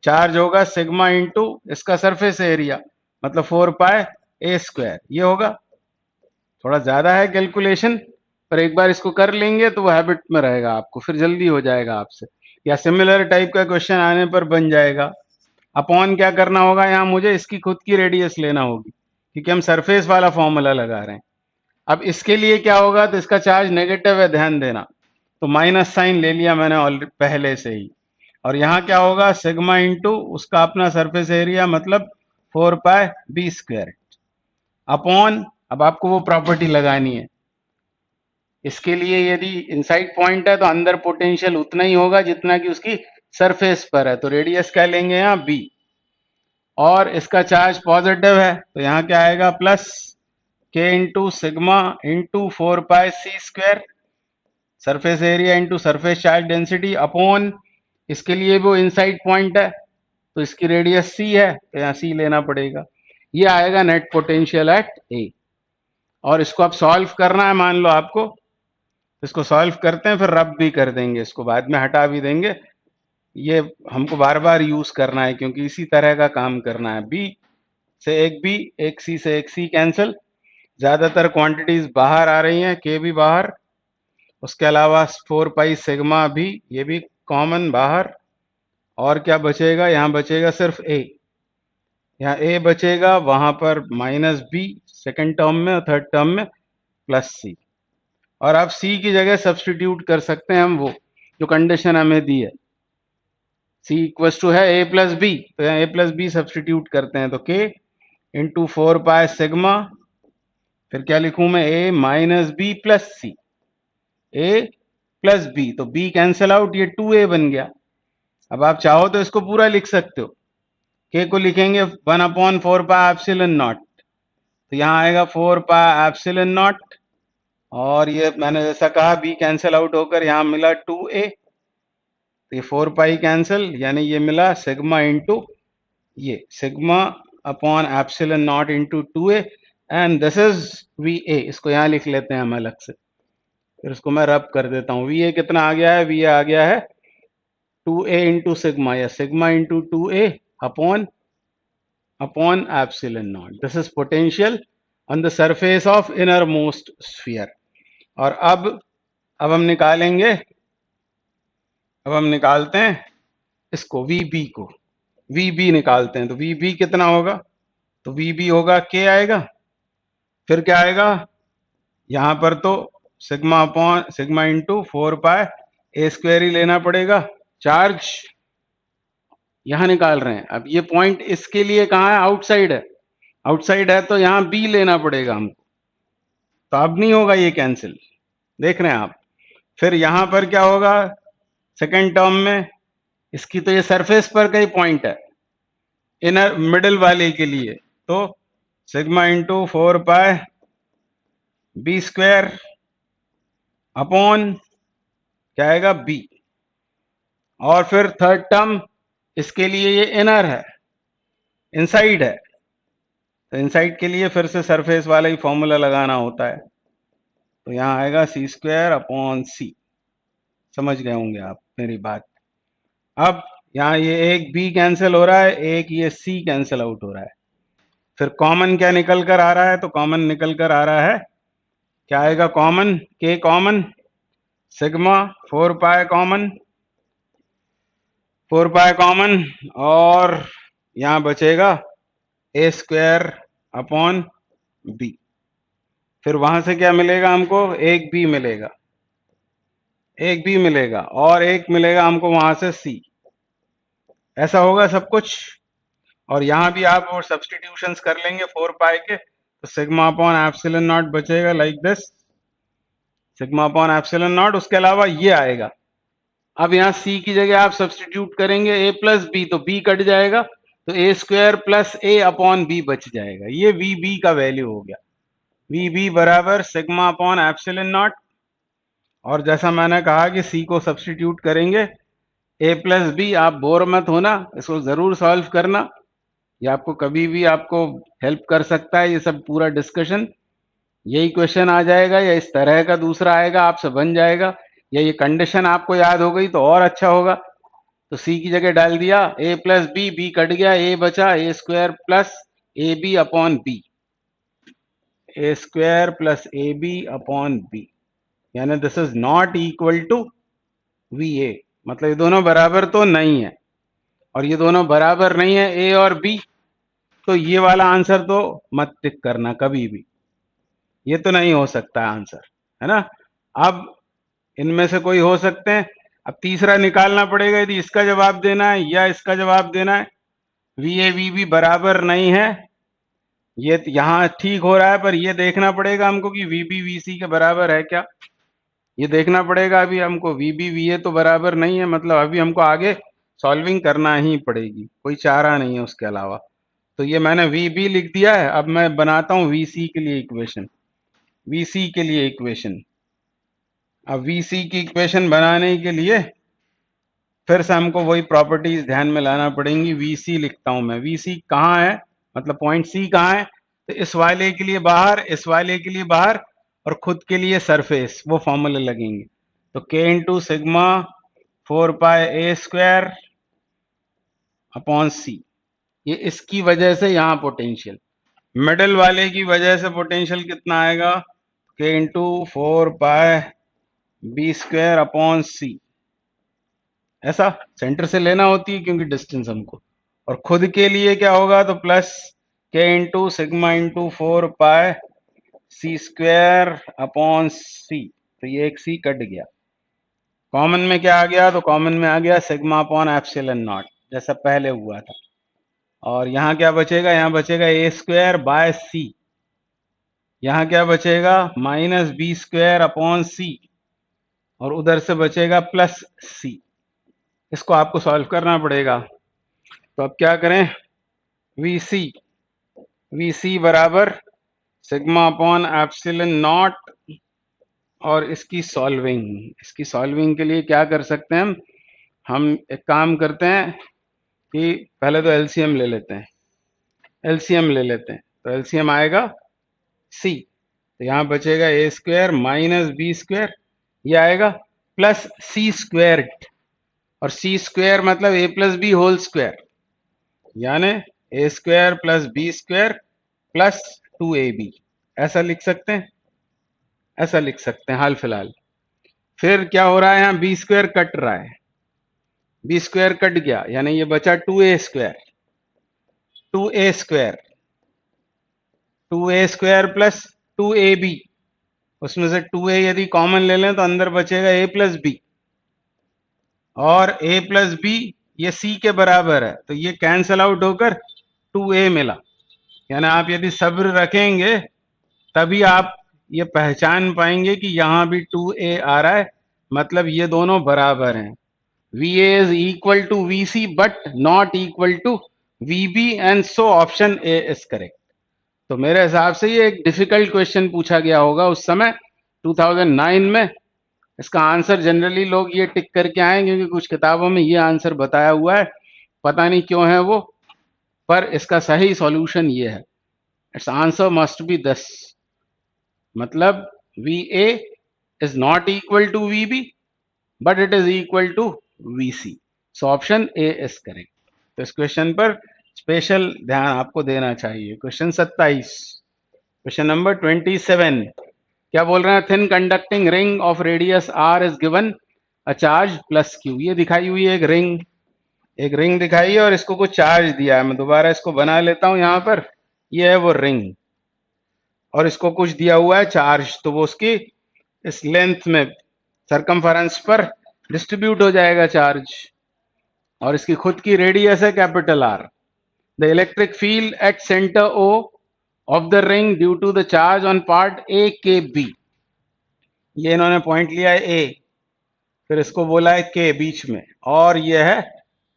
चार्ज होगा सिग्मा इंटू इसका सरफेस एरिया, मतलब 4πa², ये होगा। थोड़ा ज्यादा है कैलकुलेशन, पर एक बार इसको कर लेंगे तो वो हैबिट में रहेगा आपको, फिर जल्दी हो जाएगा आपसे, या सिमिलर टाइप का क्वेश्चन आने पर बन जाएगा। अपॉन क्या करना होगा, यहाँ मुझे इसकी खुद की रेडियस लेना होगी, क्योंकि हम सरफेस वाला फॉर्मूला लगा रहे हैं। अब इसके लिए क्या होगा, तो इसका चार्ज नेगेटिव है, ध्यान देना, तो माइनस साइन ले लिया मैंने ऑलरेडी पहले से ही। और यहाँ क्या होगा, सिग्मा इंटू उसका अपना सरफेस एरिया, मतलब 4πb², अपॉन, अब आपको वो प्रॉपर्टी लगानी है। इसके लिए यदि इनसाइड पॉइंट है तो अंदर पोटेंशियल उतना ही होगा जितना कि उसकी सरफेस पर है, तो रेडियस क्या लेंगे यहाँ b, और इसका चार्ज पॉजिटिव है तो यहाँ क्या आएगा, plus k into sigma into 4πc², surface area into surface charge density, upon इसके लिए वो इनसाइड पॉइंट है तो इसकी रेडियस c है तो यहाँ c लेना पड़ेगा। ये आएगा नेट पोटेंशियल एट A। और इसको अब सॉल्व करना है, मान लो आपको, इसको सॉल्व करते हैं, फिर रब भी कर देंगे, इसको बाद में हटा भी देंगे। ये हमको बार बार यूज करना है क्योंकि इसी तरह का काम करना है। B से एक B, एक C से एक C कैंसिल, ज्यादातर क्वांटिटीज बाहर आ रही हैं, K भी बाहर, उसके अलावा 4π सिग्मा भी, ये भी कॉमन बाहर। और क्या बचेगा, यहाँ बचेगा सिर्फ A, यहाँ A बचेगा, वहां पर -B सेकेंड टर्म में, और थर्ड टर्म में +C। और अब C की जगह सब्सटीट्यूट कर सकते हैं हम वो जो कंडीशन हमें दी है, C इक्वल्स टू है A प्लस B, तो यहाँ A प्लस बी सब्सटीट्यूट करते हैं, तो K इंटू 4π सिग्मा, फिर क्या लिखूं मैं, A minus B plus C, A plus B, तो B कैंसिल आउट, ये 2A बन गया। अब आप चाहो तो इसको पूरा लिख सकते हो, K को लिखेंगे 1/4πε0, तो यहाँ आएगा 4πε0, और ये मैंने जैसा कहा B कैंसिल आउट होकर यहाँ मिला 2A, तो ये 4π कैंसिल, यानी ये मिला सिग्मा इंटू ये sigma upon ε0 into 2A, and this is VA। इसको यहाँ लिख लेते हैं हम अलग से, फिर इसको मैं रब कर देता हूँ। VA कितना आ गया है, VA आ गया है 2A इंटू सिग्मा, या sigma into 2A upon ε0। This is potential on the surface of inner most sphere. और अब हम निकालेंगे, अब हम निकालते हैं इसको VB को, VB निकालते हैं तो VB कितना होगा, तो VB होगा K आएगा, फिर क्या आएगा, यहां पर तो सिग्मा अपॉन सिग्मा इंटू 4 पाई ए स्क्वायर ही लेना पड़ेगा। चार्ज यहां निकाल रहे हैं, अब ये पॉइंट इसके लिए कहां है, आउटसाइड है, आउटसाइड है तो यहां B लेना पड़ेगा हमको, तो अब नहीं होगा ये कैंसिल, देख रहे हैं आप। फिर यहां पर क्या होगा सेकेंड टर्म में, इसकी तो ये सरफेस पर का ही पॉइंट है इनर मिडिल वाले के लिए, तो सिग्मा इंटू 4 पाई B स्क्वायर अपॉन क्या आएगा B, और फिर थर्ड टर्म इसके लिए ये इनर है, इनसाइड है, तो इनसाइड के लिए फिर से सरफेस वाला ही फॉर्मूला लगाना होता है, तो यहां आएगा C स्क्वायर अपॉन C। समझ गए होंगे आप मेरी बात। अब यहाँ ये एक B कैंसिल हो रहा है, एक ये C कैंसिल आउट हो रहा है, फिर कॉमन क्या निकल कर आ रहा है, तो कॉमन निकल कर आ रहा है, क्या आएगा common, K common, sigma 4 pi common, 4 pi common, और यहां बचेगा ए स्क्वायर अपॉन B। फिर वहां से क्या मिलेगा हमको, एक B मिलेगा, एक B मिलेगा, और एक मिलेगा हमको वहां से C। ऐसा होगा सब कुछ, और यहां भी आप और सब्सटीट्यूशंस कर लेंगे 4 पाई के, तो सिग्मा अपॉन एप्सिलॉन नॉट बचेगा like this, sigma upon epsilon not. उसके अलावा ये आएगा, अब यहाँ C की जगह आप सब्सटीट्यूट करेंगे A प्लस B, तो B कट जाएगा, तो A square plus A upon B बच जाएगा, ये VB का वैल्यू हो गया, VB बराबर सिग्मा अपॉन एप्सिलॉन नॉट। और जैसा मैंने कहा कि C को सब्सटीट्यूट करेंगे, A प्लस B, आप बोर मत होना, इसको जरूर सॉल्व करना, ये आपको कभी भी आपको हेल्प कर सकता है, ये सब पूरा डिस्कशन, यही क्वेश्चन आ जाएगा या इस तरह का दूसरा आएगा, आपसे बन जाएगा, या ये कंडीशन आपको याद हो गई तो और अच्छा होगा। तो C की जगह डाल दिया A plus B, B cut गया, A बचा A square plus A B upon B, A square plus A B upon B, यानी this is not equal to VA, मतलब ये दोनों बराबर तो नहीं है, और ये दोनों बराबर नहीं है A और B, तो ये वाला आंसर तो मत टिक करना कभी भी, ये तो नहीं हो सकता आंसर, है ना। अब इनमें से कोई हो सकते हैं, अब तीसरा निकालना पड़ेगा, यदि इसका जवाब देना है या इसका जवाब देना है। VA VB बराबर नहीं है, ये यहां ठीक हो रहा है, पर ये देखना पड़ेगा हमको कि VB VC के बराबर है क्या, ये देखना पड़ेगा अभी हमको। VB VA तो बराबर नहीं है, मतलब अभी हमको आगे सॉल्विंग करना ही पड़ेगी, कोई चारा नहीं है उसके अलावा। तो ये मैंने VB लिख दिया है, अब मैं बनाता हूं VC के लिए इक्वेशन, VC के लिए इक्वेशन। अब VC की इक्वेशन बनाने के लिए फिर से हमको वही प्रॉपर्टीज ध्यान में लाना पड़ेंगी। VC लिखता हूं मैं, VC कहाँ है, मतलब पॉइंट C कहाँ है, तो इस वाले के लिए बाहर, इस वाले के लिए बाहर, और खुद के लिए सरफेस, वो फॉर्मूले लगेंगे। तो K into sigma 4 pi A square upon C, ये इसकी वजह से यहाँ पोटेंशियल, मिडल वाले की वजह से पोटेंशियल कितना आएगा, K इंटू 4 पाई B स्क्वायर अपॉन C, ऐसा सेंटर से लेना होती है क्योंकि डिस्टेंस हमको, और खुद के लिए क्या होगा, तो plus K into sigma into 4 पाई C स्क्वायर अपॉन C, तो ये एक C कट गया, कॉमन में क्या आ गया, तो कॉमन में आ गया सिग्मा अपॉन एप्सिलॉन नॉट, जैसा पहले हुआ था। और यहाँ क्या बचेगा, यहाँ बचेगा ए स्क्वायर बाय C, यहाँ क्या बचेगा minus B square upon C, और उधर से बचेगा प्लस C। इसको आपको सॉल्व करना पड़ेगा, तो अब क्या करें, VC बराबर सिग्मा अपॉन एप्सिलॉन नॉट, और इसकी सॉल्विंग के लिए क्या कर सकते हैं हम एक काम करते हैं कि पहले तो एलसीएम ले लेते हैं, तो एलसीएम आएगा C, तो यहाँ बचेगा A square minus B square, ये आएगा प्लस C स्क्वायर, और C स्क्वायर मतलब A plus B whole square, यानी A square plus B square plus 2AB, ऐसा लिख सकते हैं, ऐसा लिख सकते हैं हाल फिलहाल। फिर क्या हो रहा है, यहाँ B स्क्वायर कट रहा है, बी स्क्वायर कट गया, यानी ये बचा 2a square, 2a square, 2a square plus 2ab, उसमें से 2a यदि कॉमन ले लें तो अंदर बचेगा a प्लस बी, और a प्लस बी ये c के बराबर है, तो ये कैंसल आउट होकर 2a मिला। यानी आप यदि सब्र रखेंगे तभी आप ये पहचान पाएंगे कि यहां भी 2a आ रहा है, मतलब ये दोनों बराबर हैं। VA is equal to VC but not equal to VB and so option A is correct। तो मेरे हिसाब से ये एक डिफिकल्ट क्वेश्चन पूछा गया होगा उस समय 2009 में। इसका आंसर जनरली लोग ये टिक करके आए क्योंकि कुछ किताबों में ये आंसर बताया हुआ है, पता नहीं क्यों है वो, पर इसका सही सॉल्यूशन ये है। It's answer must be this, मतलब VA is not equal to VB but it is equal to VC, so option A is correct। तो इस क्वेश्चन पर स्पेशल ध्यान आपको देना चाहिए। क्वेश्चन 27, क्वेश्चन नंबर 27 क्या बोल रहे हैं? Thin conducting ring of radius R is given a charge plus Q। ये दिखाई हुई है एक रिंग दिखाई है और इसको कुछ चार्ज दिया है। मैं दोबारा इसको बना लेता हूं, यहां पर ये है वो रिंग और इसको कुछ दिया हुआ है चार्ज, तो वो उसकी इस लेंथ में सरकमफेरेंस पर डिस्ट्रीब्यूट हो जाएगा चार्ज, और इसकी खुद की रेडियस है capital R। The electric field at centre O of the ring due to the charge on part A के B। ये इन्होंने पॉइंट लिया है A, फिर इसको बोला है K बीच में, और ये है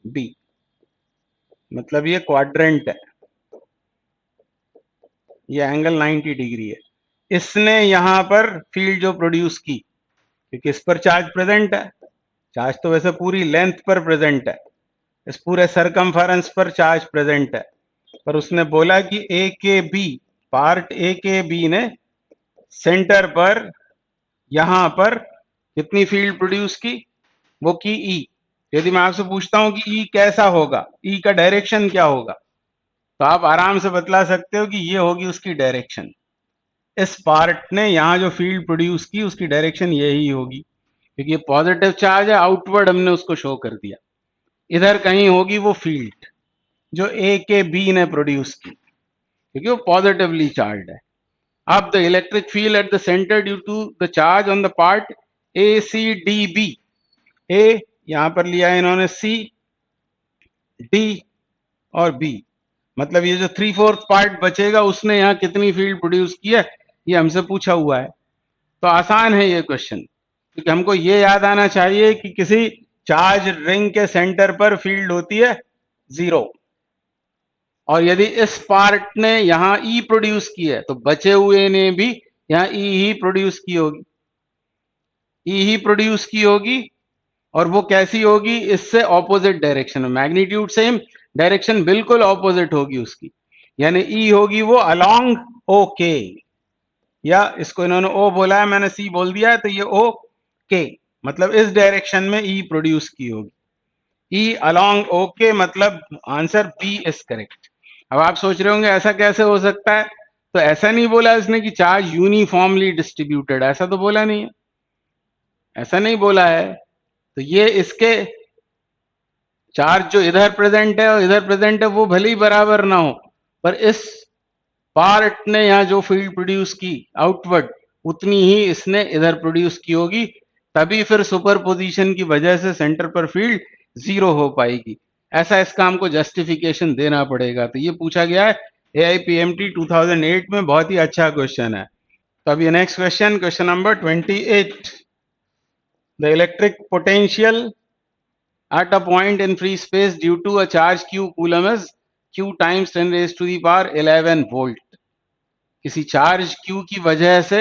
B, मतलब ये क्वाड्रेंट है, ये एंगल 90 डिग्री है। इसने यहां पर फील्ड जो प्रोड्यूस की, क्योंकि इस पर चार्ज प्रेजेंट है, चार्ज तो वैसे पूरी लेंथ पर प्रेजेंट है, इस पूरे सरकमफेरेंस पर चार्ज प्रेजेंट है, पर उसने बोला कि ए के बी, पार्ट ए के बी ने सेंटर पर यहां पर कितनी फील्ड प्रोड्यूस की, वो की ई। यदि मैं आपसे पूछता हूं कि ई कैसा होगा, ई का डायरेक्शन क्या होगा, तो आप आराम से बतला सकते हो कि ये होगी उसकी डायरेक्शन। इस पार्ट ने यहां जो फील्ड प्रोड्यूस की उसकी डायरेक्शन यही होगी, क्योंकि ये पॉजिटिव चार्ज है, आउटवर्ड हमने उसको शो कर दिया। इधर कहीं होगी वो फील्ड जो ए के बी ने प्रोड्यूस की, क्योंकि वो पॉजिटिवली चार्ज है। अब the electric field at the centre due to the charge on the part A C D B. A यहां पर लिया है इन्होंने सी, डी और बी, मतलब ये जो 3/4 पार्ट बचेगा उसने यहाँ कितनी फील्ड प्रोड्यूस की है, ये हमसे पूछा हुआ है। तो आसान है ये क्वेश्चन, क्योंकि हमको ये याद आना चाहिए कि किसी चार्ज रिंग के सेंटर पर फील्ड होती है 0, और यदि इस पार्ट ने यहां ई प्रोड्यूस की है तो बचे हुए ने भी यहां ई ही प्रोड्यूस की होगी, ई ही प्रोड्यूस की होगी, और वो कैसी होगी, इससे ऑपोजिट डायरेक्शन में, मैग्नीट्यूड सेम, डायरेक्शन बिल्कुल ऑपोजिट होगी उसकी, यानी ई होगी वो अलोंग ओ के, या इसको इन्होंने ओ बोला है, मैंने सी बोल दिया है, तो ये ओ के, मतलब इस डायरेक्शन में ई प्रोड्यूस की होगी, ई अलोंग ओ के, मतलब आंसर बी इज करेक्ट। अब आप सोच रहे होंगे ऐसा कैसे हो सकता है, तो ऐसा नहीं बोला इसने कि चार्ज यूनिफॉर्मली डिस्ट्रीब्यूटेड, ऐसा तो बोला नहीं है, ऐसा नहीं बोला है। तो ये इसके चार्ज जो इधर प्रेजेंट है और इधर प्रेजेंट है वो भले ही बराबर ना हो, पर इस पार्ट ने यहां जो फील्ड प्रोड्यूस की आउटवर्ड, उतनी ही इसने इधर प्रोड्यूस की होगी, तभी फिर सुपरपोजिशन की वजह से सेंटर पर फील्ड 0 हो पाएगी। ऐसा इसका हमको जस्टिफिकेशन देना पड़ेगा। तो ये पूछा गया है AIPMT 2008 में, बहुत ही अच्छा क्वेश्चन है। तो अभी next question, question number 28, the electric potential at a point in free space due to a charge q coulomb is q times 10 raised to the power 11 volt। किसी चार्ज q की वजह से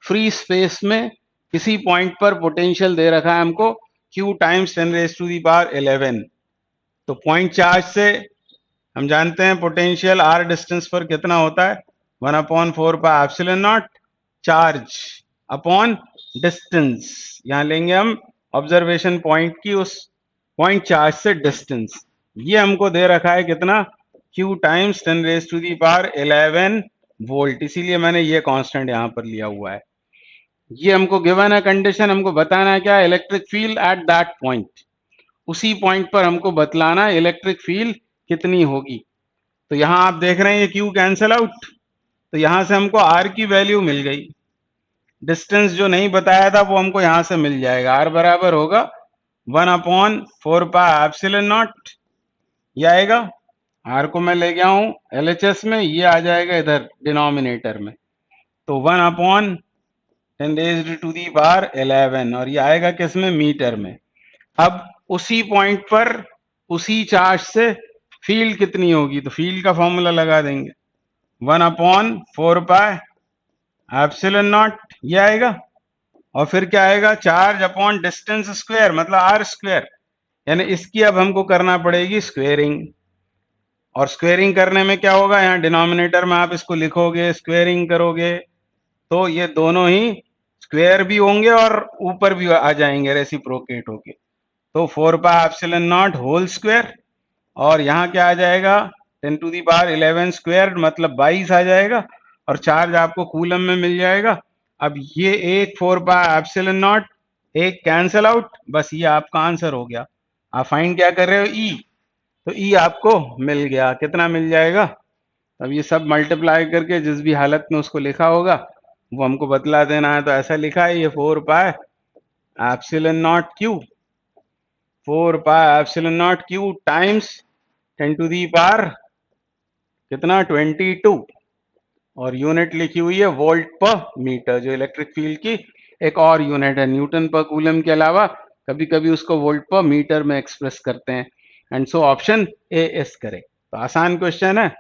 फ्री स्पेस में किसी point पर potential दे रखा है हमको q times 10 raise to the power 11। तो पॉइंट चार्ज से हम जानते हैं पोटेंशियल r डिस्टेंस पर कितना होता है, 1/4 pi epsilon not charge upon distance. यहां लेंगे हम ऑब्जर्वेशन पॉइंट की उस पॉइंट चार्ज से डिस्टेंस। ये हमको दे रखा है कितना, q times 10 raise to the power 11 volt, इसीलिए मैंने ये कांस्टेंट यहां पर लिया हुआ है। ये हमको गिवन है कंडीशन, हमको बताना है क्या, electric field at that point. उसी पॉइंट पर हमको बतलाना इलेक्ट्रिक फील्ड कितनी होगी। तो यहां आप देख रहे हैं ये Q कैंसल आउट, तो यहां से हमको R की वैल्यू मिल गई। डिस्टेंस जो नहीं बताया था वो हमको यहां से मिल जाएगा। R बराबर होगा 1/4πε0, ये आएगा। R को मैं ले गया हूं LHS में, ये आ जाएगा इधर डिनोमिनेटर में, तो 1/10⁻11 और ये आएगा किस में, मीटर में। अब उसी पॉइंट पर उसी चार्ज से फील्ड कितनी होगी, तो फील्ड का फॉर्मूला लगा देंगे 1/4πε0, ये आएगा। और फिर क्या आएगा, चार्ज अपॉन डिस्टेंस स्क्वायर, मतलब R स्क्वायर, यानी इसकी अब हमको करना पड़ेगी स्क्वेयरिंग। और स्क्वेयरिंग करने में क्या होगा, यहाँ डिनोमिनेटर में आप इसको लिखोगे, स्क्वेयरिंग करोगे तो ये दोनों ही स्क्वायर भी होंगे और ऊपर भी आ जाएंगे रेसिप्रोकेट होके, तो 4πε0 होल स्क्वायर। और यहाँ क्या आ जाएगा, 10⁻11 स्क्वायर मतलब 22 आ जाएगा, और चार्ज आपको कूलम में मिल जाएगा। अब ये एक 4πε0 एक कैंसल आउट, बस ये आपका आंसर हो गया। आप फाइंड क्या कर रहे हो, ई, तो ई आपको मिल गया। कितना मिल जाएगा, अब ये सब मल्टीप्लाई करके जिस भी हालत में उसको लिखा होगा वो हमको बतला देना है। तो ऐसा लिखा है ये 4πε0Q टाइम्स 10⁻, कितना, 22, और यूनिट लिखी हुई है वोल्ट पर मीटर, जो इलेक्ट्रिक फील्ड की एक और यूनिट है। न्यूटन पर कूलम के अलावा कभी कभी उसको वोल्ट पर मीटर में एक्सप्रेस करते हैं। And so option A is correct. तो आसान क्वेश्चन है।